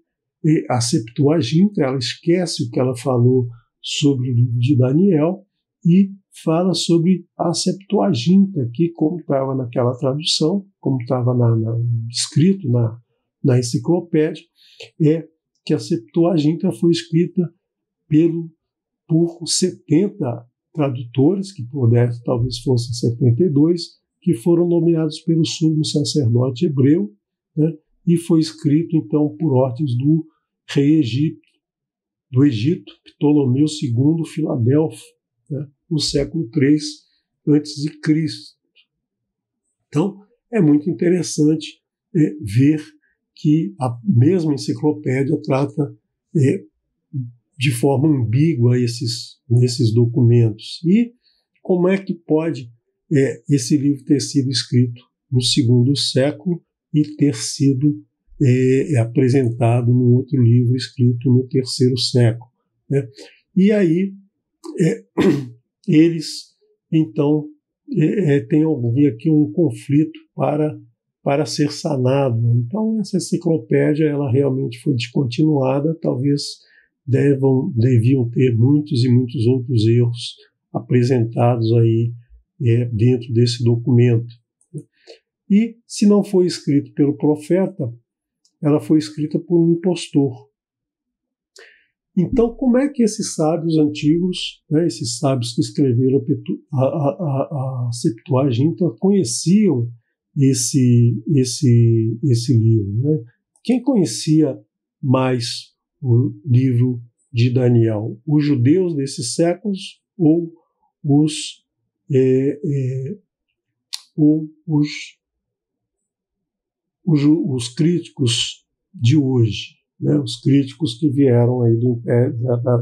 a Septuaginta, ela esquece o que ela falou sobre o livro de Daniel e fala sobre a Septuaginta, que, como estava naquela tradução, como estava escrito na enciclopédia, que a Septuaginta foi escrita por 70 tradutores, que talvez fossem 72, que foram nomeados pelo sumo sacerdote hebreu, né, e foi escrito, então, por ordens do rei do Egito, Ptolomeu II Filadelfo, né, no século III a.C. Então, é muito interessante ver que a mesma enciclopédia trata de forma ambígua esses documentos. E como é que pode esse livro ter sido escrito no 2º século e ter sido apresentado num outro livro escrito no 3º século, né? E aí eles, então, têm aqui um conflito para ser sanado. Então, essa enciclopédia ela realmente foi descontinuada, talvez deviam ter muitos e muitos outros erros apresentados aí dentro desse documento. E, se não foi escrito pelo profeta, ela foi escrita por um impostor. Então, como é que esses sábios antigos, né, esses sábios que escreveram a Septuaginta, conheciam esse livro, né? Quem conhecia mais o livro de Daniel? Os judeus desses séculos ou os críticos de hoje, né? Os críticos que vieram aí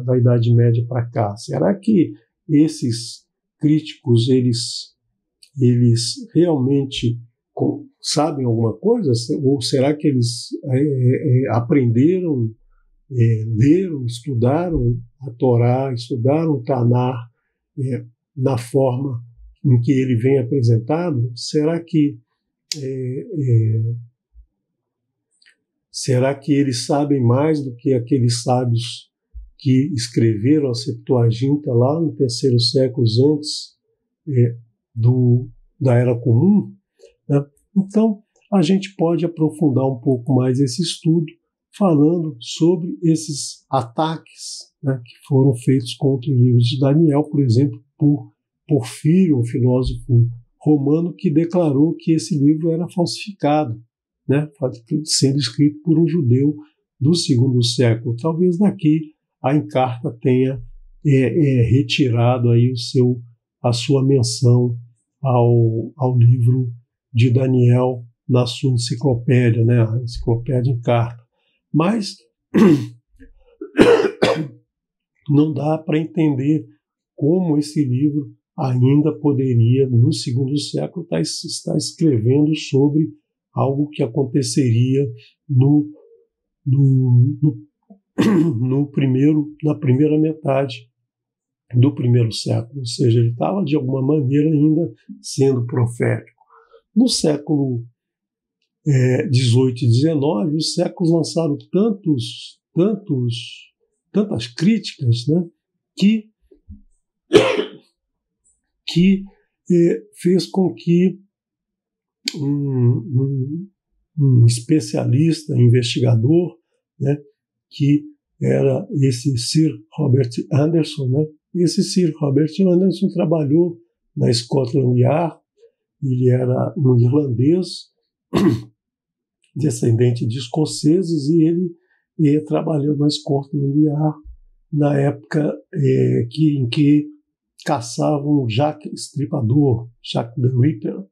da Idade Média para cá? Será que esses críticos eles realmente sabem alguma coisa? Ou será que eles aprenderam, leram, estudaram a Torá, estudaram o Tanar na forma em que ele vem apresentado? Será que eles sabem mais do que aqueles sábios que escreveram a Septuaginta lá no 3º século antes da Era Comum, né? Então, a gente pode aprofundar um pouco mais esse estudo falando sobre esses ataques, né, que foram feitos contra o livro de Daniel, por exemplo, por Porfírio, um filósofo romano, que declarou que esse livro era falsificado, né, sendo escrito por um judeu do 2º século. Talvez daqui a Encarta tenha retirado aí a sua menção ao livro de Daniel na sua enciclopédia, né, a Enciclopédia Encarta. Mas não dá para entender como esse livro ainda poderia, no 2º século, estar escrevendo sobre algo que aconteceria na primeira metade do 1º século. Ou seja, ele estava, de alguma maneira, ainda sendo profético. No século 18 e 19, os séculos lançaram tantas críticas, né, que fez com que um especialista, investigador, né, que era esse Sir Robert Anderson, né? Esse Sir Robert Anderson trabalhou na Scotland Yard, ele era um irlandês descendente de escoceses, e ele trabalhou na Scotland Yard na época em que caçavam Jack Estripador, Jack the Ripper.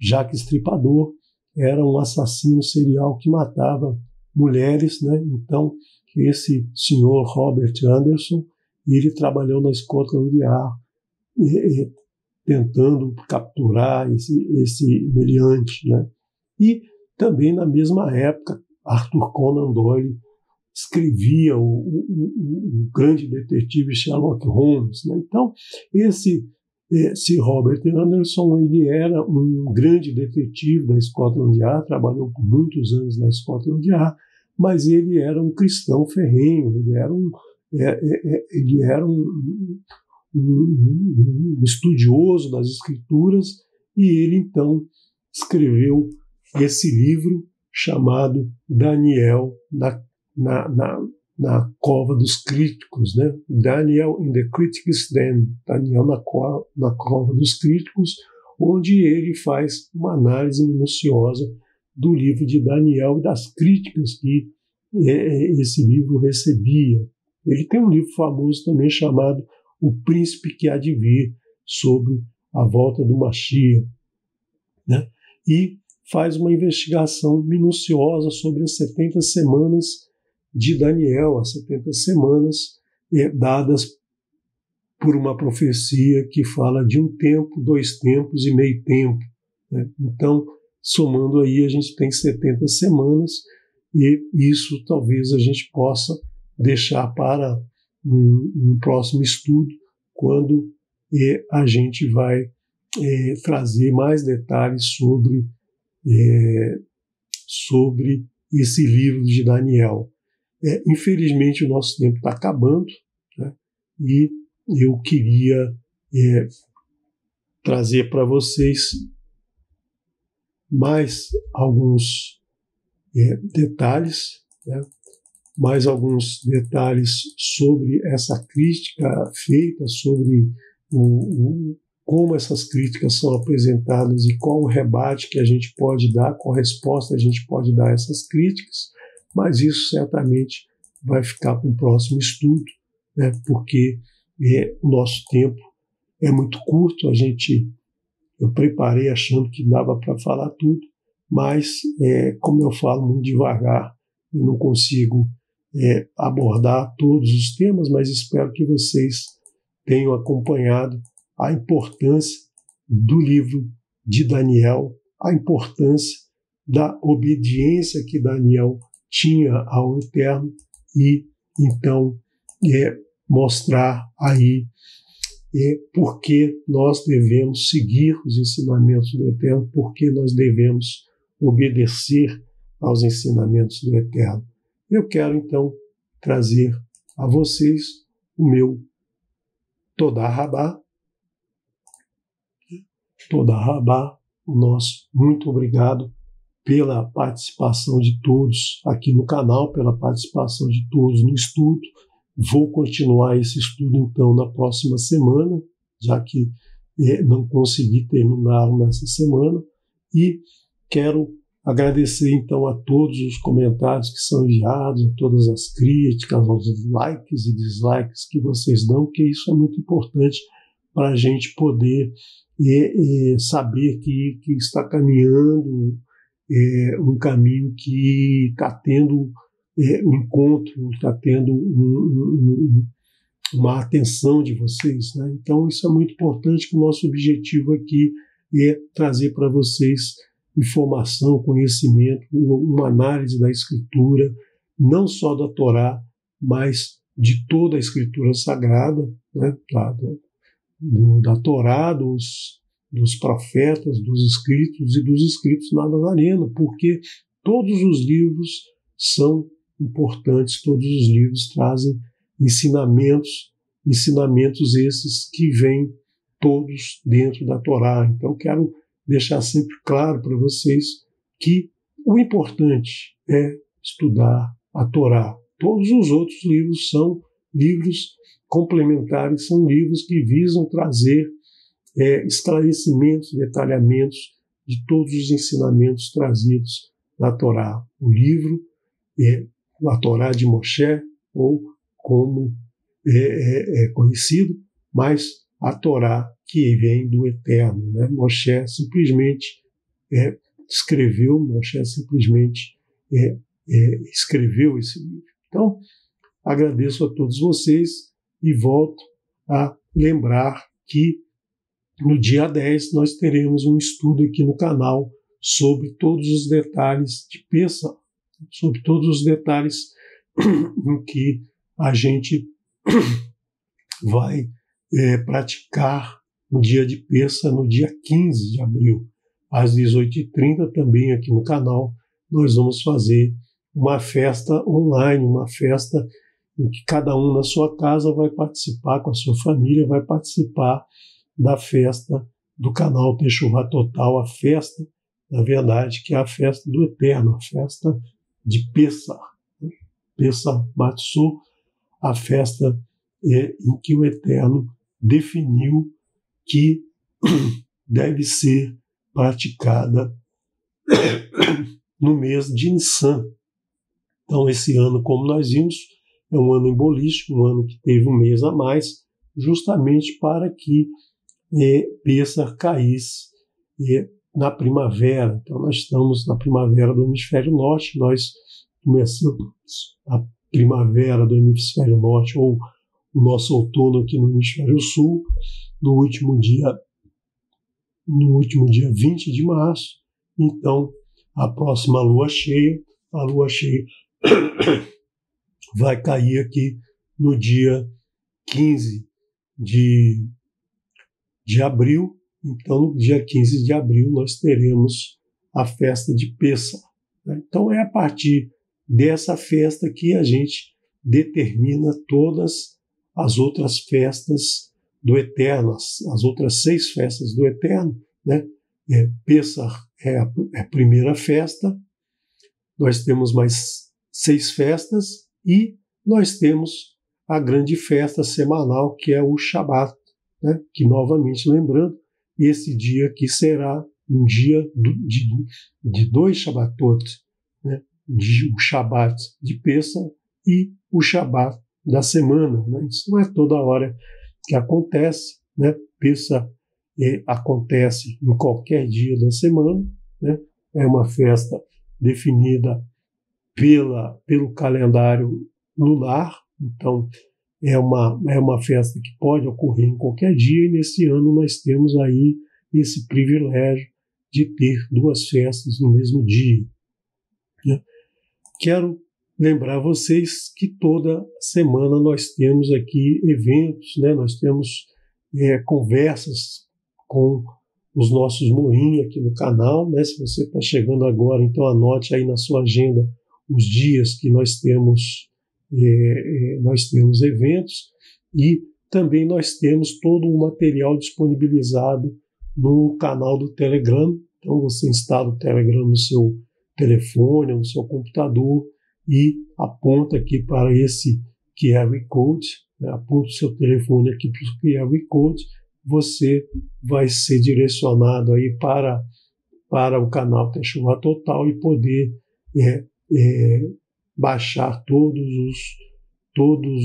Jack Estripador era um assassino serial que matava mulheres, né? Então, esse senhor Robert Anderson, ele trabalhou na Scotland Yard tentando capturar esse meliante, né? E também na mesma época, Arthur Conan Doyle escrevia o grande detetive Sherlock Holmes, né? Então, esse Robert Anderson, ele era um grande detetive da Scotland Yard, trabalhou por muitos anos na Scotland Yard, mas ele era um cristão ferrenho, ele era um estudioso das escrituras, e ele então escreveu esse livro chamado Daniel na Cova dos Críticos, né? Daniel in the Critics' Den, Daniel na Cova dos Críticos, onde ele faz uma análise minuciosa do livro de Daniel e das críticas que esse livro recebia. Ele tem um livro famoso também chamado O Príncipe que Há de Vir, sobre a volta do Mashiach, né? E faz uma investigação minuciosa sobre as 70 semanas de Daniel, as 70 semanas dadas por uma profecia que fala de um tempo, 2 tempos e meio tempo, né? Então, somando aí, a gente tem 70 semanas, e isso talvez a gente possa deixar para um próximo estudo, quando a gente vai trazer mais detalhes sobre esse livro de Daniel. Infelizmente, o nosso tempo está acabando, né? E eu queria trazer para vocês mais alguns detalhes, né? Mais alguns detalhes sobre essa crítica feita, sobre como essas críticas são apresentadas e qual o rebate que a gente pode dar, qual resposta a gente pode dar a essas críticas, mas isso certamente vai ficar para um próximo estudo, né? Porque o nosso tempo é muito curto, eu preparei achando que dava para falar tudo, mas como eu falo muito devagar, eu não consigo abordar todos os temas, mas espero que vocês tenham acompanhado a importância do livro de Daniel, a importância da obediência que Daniel tinha ao Eterno, e então mostrar aí por que nós devemos seguir os ensinamentos do Eterno, por que nós devemos obedecer aos ensinamentos do Eterno. Eu quero então trazer a vocês o meu Todá Rabá, o nosso muito obrigado pela participação de todos aqui no canal, pela participação de todos no estudo. Vou continuar esse estudo então na próxima semana, já que não consegui terminá-lo nessa semana, e quero agradecer então a todos os comentários que são enviados, a todas as críticas, aos likes e dislikes que vocês dão, porque isso é muito importante para a gente poder saber que está caminhando um caminho que está tendo um encontro, está tendo uma atenção de vocês, né? Então isso é muito importante, que o nosso objetivo aqui é trazer para vocês informação, conhecimento, uma análise da Escritura, não só da Torá, mas de toda a Escritura Sagrada, né? Da Torá, dos profetas, dos escritos e dos escritos na Nazarena, porque todos os livros são importantes, todos os livros trazem ensinamentos esses que vêm todos dentro da Torá. Então quero deixar sempre claro para vocês que o importante é estudar a Torá. Todos os outros livros são livros complementares, são livros que visam trazer esclarecimentos, detalhamentos de todos os ensinamentos trazidos na Torá, o livro, a Torá de Moshe, ou como é conhecido, mas a Torá que vem do Eterno, né? Moshe simplesmente escreveu esse livro. Então, agradeço a todos vocês e volto a lembrar que no dia 10 nós teremos um estudo aqui no canal sobre todos os detalhes de Pêssar, sobre todos os detalhes em que a gente vai praticar no dia de Pêssar, no dia 15 de abril, às 18h30, também aqui no canal, nós vamos fazer uma festa online, uma festa em que cada um na sua casa vai participar, com a sua família, vai participar da festa do canal Techuvá Total, a festa, na verdade, que é a festa do Eterno, a festa de Pêssar, Pêssar Matzot, a festa em que o Eterno definiu que deve ser praticada no mês de Nissan. Então, esse ano, como nós vimos, é um ano embolístico, um ano que teve um mês a mais, justamente para que Pêssar caísse na primavera. Então, nós estamos na primavera do hemisfério norte, nós começamos a primavera do hemisfério norte, ou o nosso outono aqui no hemisfério sul, no último dia 20 de março. Então, a próxima lua cheia vai cair aqui no dia 15 de abril. Então, no dia 15 de abril, nós teremos a festa de Pêssar. Então, é a partir dessa festa que a gente determina todas as outras festas do Eterno, as outras 6 festas do Eterno, né? Pêssar é a primeira festa, nós temos mais 6 festas e nós temos a grande festa semanal, que é o Shabat, né? Que, novamente lembrando, esse dia aqui será um dia de 2 Shabatot, né? O Shabat de Pêssar e o Shabat da semana, né? Isso não é toda hora que acontece, né? Pêssar acontece em qualquer dia da semana, né? É uma festa definida pelo calendário lunar, então é uma festa que pode ocorrer em qualquer dia, e nesse ano nós temos aí esse privilégio de ter 2 festas no mesmo dia, né? Quero lembrar vocês que toda semana nós temos aqui eventos, né? Nós temos conversas com os nossos Morim aqui no canal, né? Se você está chegando agora, então anote aí na sua agenda os dias que nós temos eventos, e também nós temos todo o material disponibilizado no canal do Telegram. Então você instala o Telegram no seu telefone, no seu computador, e aponta aqui para esse QR Code, né? Aponta o seu telefone aqui para o QR Code, você vai ser direcionado aí para o canal Techuvá Total e poder baixar todos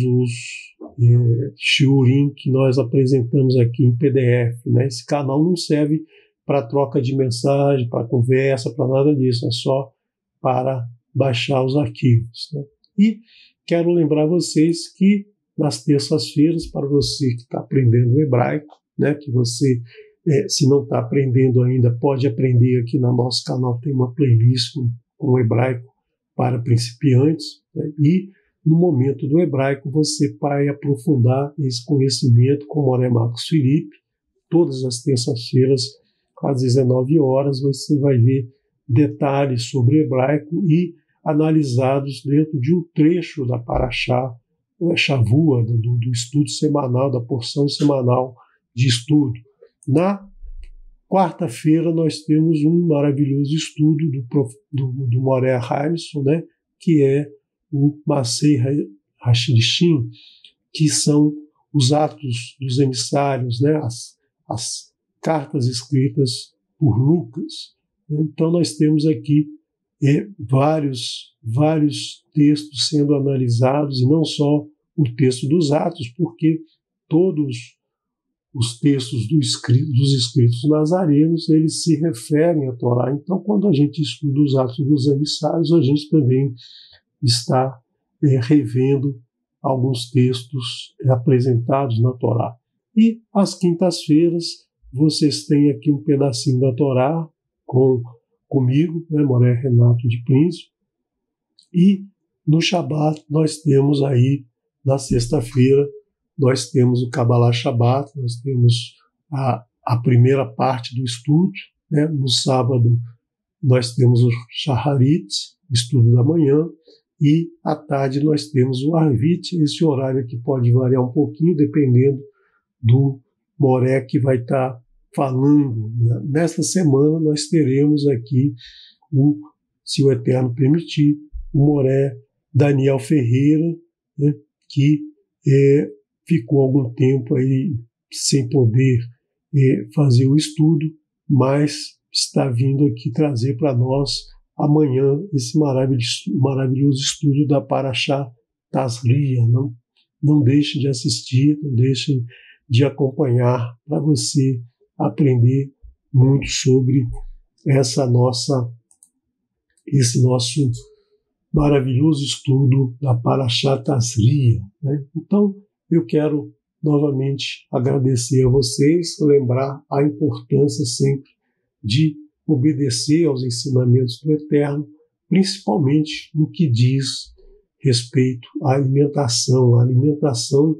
os shiurim que nós apresentamos aqui em PDF, né? Esse canal não serve para troca de mensagem, para conversa, para nada disso, é só para baixar os arquivos, né? E quero lembrar vocês que nas terças-feiras, para você que está aprendendo hebraico, né, que você, se não está aprendendo ainda, pode aprender aqui no nosso canal, tem uma playlist com hebraico para principiantes, né? E no momento do hebraico você vai aprofundar esse conhecimento com o Moré Marcos Felipe. Todas as terças-feiras, às 19 horas, você vai ver detalhes sobre hebraico e analisados dentro de um trecho da Parashá Shavua, do estudo semanal, da porção semanal de estudo. Na quarta-feira nós temos um maravilhoso estudo do Moré Haimson, né, que é o Masei Hashirishim, que são os atos dos emissários, né, as cartas escritas por Lucas. Então nós temos aqui vários textos sendo analisados, e não só o texto dos Atos, porque todos os textos dos escritos nazarenos, eles se referem à Torá. Então, quando a gente estuda os Atos dos Emissários, a gente também está revendo alguns textos apresentados na Torá. E às quintas-feiras, vocês têm aqui um pedacinho da Torá comigo, né, Moré Renato de Príncipe, e no Shabat nós temos aí, na sexta-feira, nós temos o Kabbalah Shabbat, nós temos a primeira parte do estudo, né? No sábado nós temos o Shaharit, o estudo da manhã, e à tarde nós temos o Arvit. Esse horário aqui pode variar um pouquinho, dependendo do Moré que vai estar falando. Nesta semana nós teremos aqui, se o Eterno permitir, o Moré Daniel Ferreira, né, que ficou algum tempo aí sem poder fazer o estudo, mas está vindo aqui trazer para nós amanhã esse maravilhoso estudo da Parashá Tazria. Não deixem de assistir, não deixem de acompanhar, para você aprender muito sobre esse nosso maravilhoso estudo da Parashá Tazria, né? Então, eu quero novamente agradecer a vocês, lembrar a importância sempre de obedecer aos ensinamentos do Eterno, principalmente no que diz respeito à alimentação. A alimentação,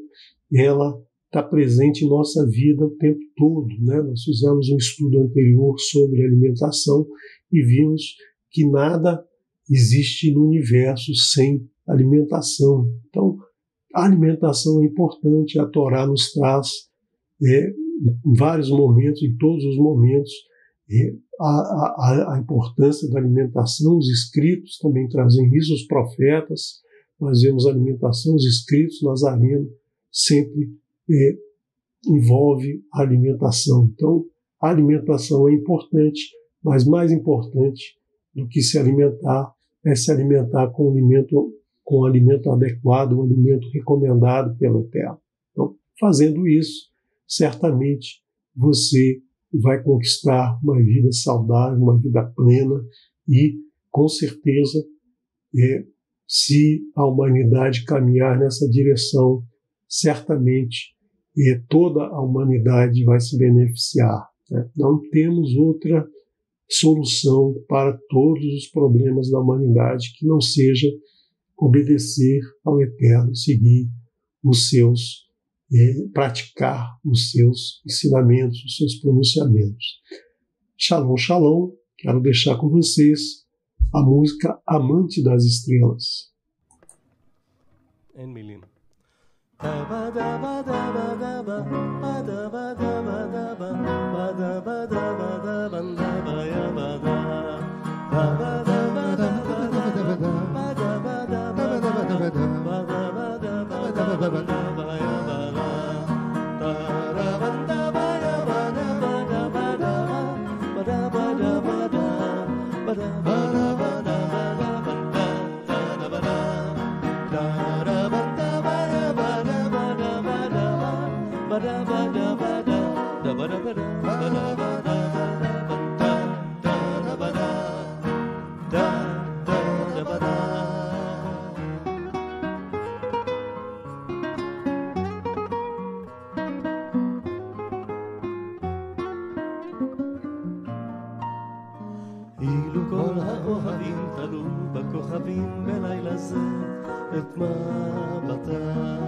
ela está presente em nossa vida o tempo todo, né? Nós fizemos um estudo anterior sobre alimentação e vimos que nada existe no universo sem alimentação. Então, a alimentação é importante, a Torá nos traz em vários momentos, em todos os momentos, a importância da alimentação. Os escritos também trazem isso, os profetas, nós vemos a alimentação, os escritos nazarenos sempre envolve a alimentação. Então, a alimentação é importante, mas mais importante do que se alimentar é se alimentar com um alimento adequado, um alimento recomendado pelo Eterno. Então, fazendo isso, certamente você vai conquistar uma vida saudável, uma vida plena, e, com certeza, se a humanidade caminhar nessa direção, certamente toda a humanidade vai se beneficiar, né? Não temos outra solução para todos os problemas da humanidade que não seja obedecer ao Eterno, seguir os seus, praticar os seus ensinamentos, os seus pronunciamentos. Shalom, shalom. Quero deixar com vocês a música Amante das Estrelas. אין מילים. אילו כל האוהבים תלו בכוכבים בלילה זה את מבטם,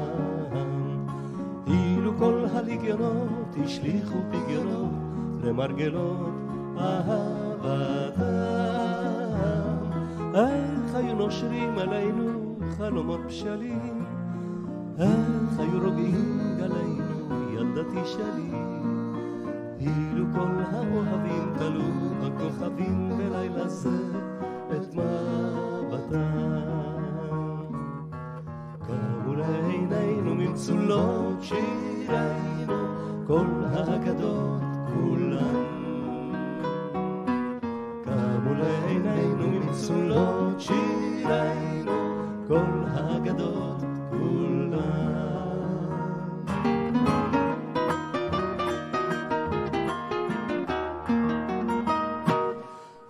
אילו כל הלגיונות השליחו פגיונות למרגלות אהבתם, איך היו נושרים עלינו חלומות בשלים, איך היו רוגעים גלינו ילדתי שלי, אילו כל האוהבים תלו בכוכבים בלילה זה את מבטם, קמו לעינינו ממצולות שירינו כל האגדות כולן, קמו לעינינו ממצולות כל האגדות כולן.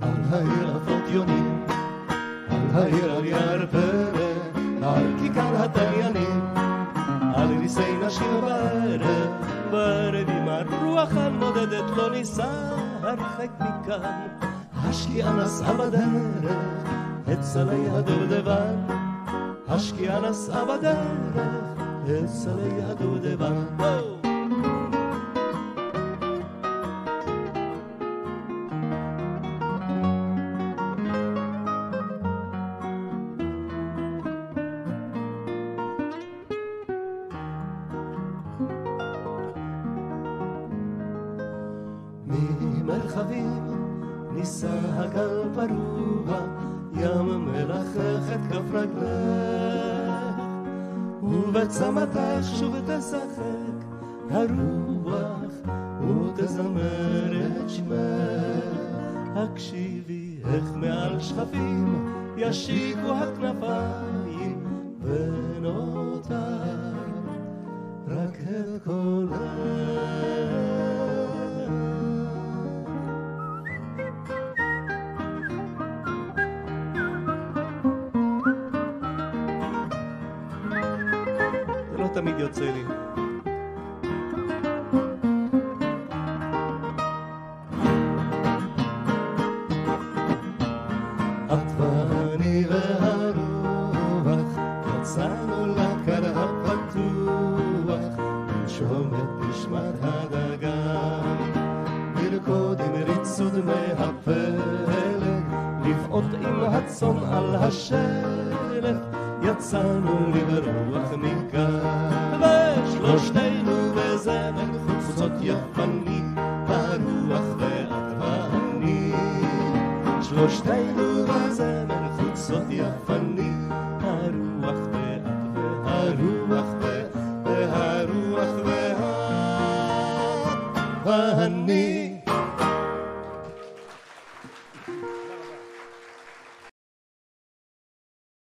על העיר הפוטיונים, על העיר על יער פרא, על כיכר התליינים, על ריסי נשים בערב, בערב עם הרוח הנודדת לא ניסה הרחק מכאן, השקיעה נסעה בדרך אצל הדובדבן, השקיעה נסעה בדרך אצל הדובדבן. ממרחבים ניסה הגל פרוע, ים מלחך את כף רגלך, ובצמתך שוב תשחק הרוח ותזמר את שמך. הקשיבי איך מעל שכפים ישיקו הכנפיים, ונותר רק את קולך. תמיד יוצא לי. את ואני והרוח יצאנו לקר הפתוח, לנשום את נשמת הדגן, לרקוד עם ריצוד מהפלג, לבעוט עם הצאן על השלג, יצאנו לברוח מכאן, ושלושתנו בזמן חוצות יפנים, הרוח ואת ואני. שלושתנו בזמן חוצות יפנים, הרוח ואת והרוח והרוח ואת ואני.